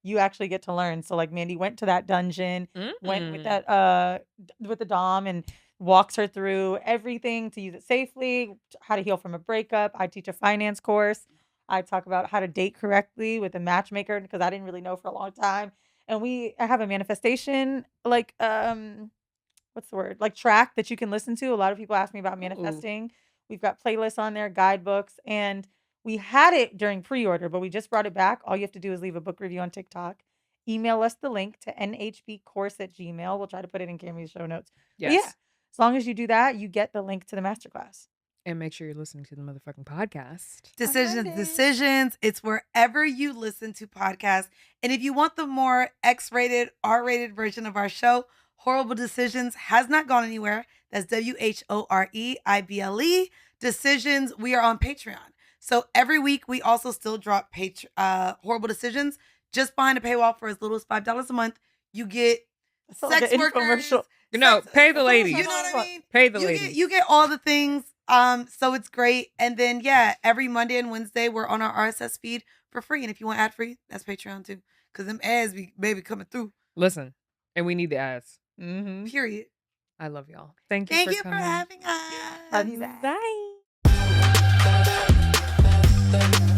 you actually get to learn. So like Mandii went to that dungeon, went with that with the dom and walks her through everything to use it safely, how to heal from a breakup. I teach a finance course. I talk about how to date correctly with a matchmaker because I didn't really know for a long time. And I have a manifestation, like, what's the word? Like track that you can listen to. A lot of people ask me about manifesting. We've got playlists on there, guidebooks, and we had it during pre-order, but we just brought it back. All you have to do is leave a book review on TikTok. Email us the link to nhbcourse@gmail.com. We'll try to put it in Kamie's show notes. Yes. But yeah, as long as you do that, you get the link to the masterclass. And make sure you're listening to the motherfucking podcast. Decisions. It's wherever you listen to podcasts. And if you want the more X-rated, R-rated version of our show, Whoreable Decisions has not gone anywhere. That's WHOREIBLE Decisions. We are on Patreon. So every week we also still drop Whoreable Decisions just behind a paywall for as little as $5 a month. You get sex like workers. No, pay the lady. You know what I mean? Pay the lady. You get all the things. So it's great. And then every Monday and Wednesday we're on our RSS feed for free. And if you want ad free, that's Patreon too. Cause them ads be baby coming through. Listen, and we need the ads. Period. I love y'all. Thank you. Thank you for for coming. having us. Bye. Bye.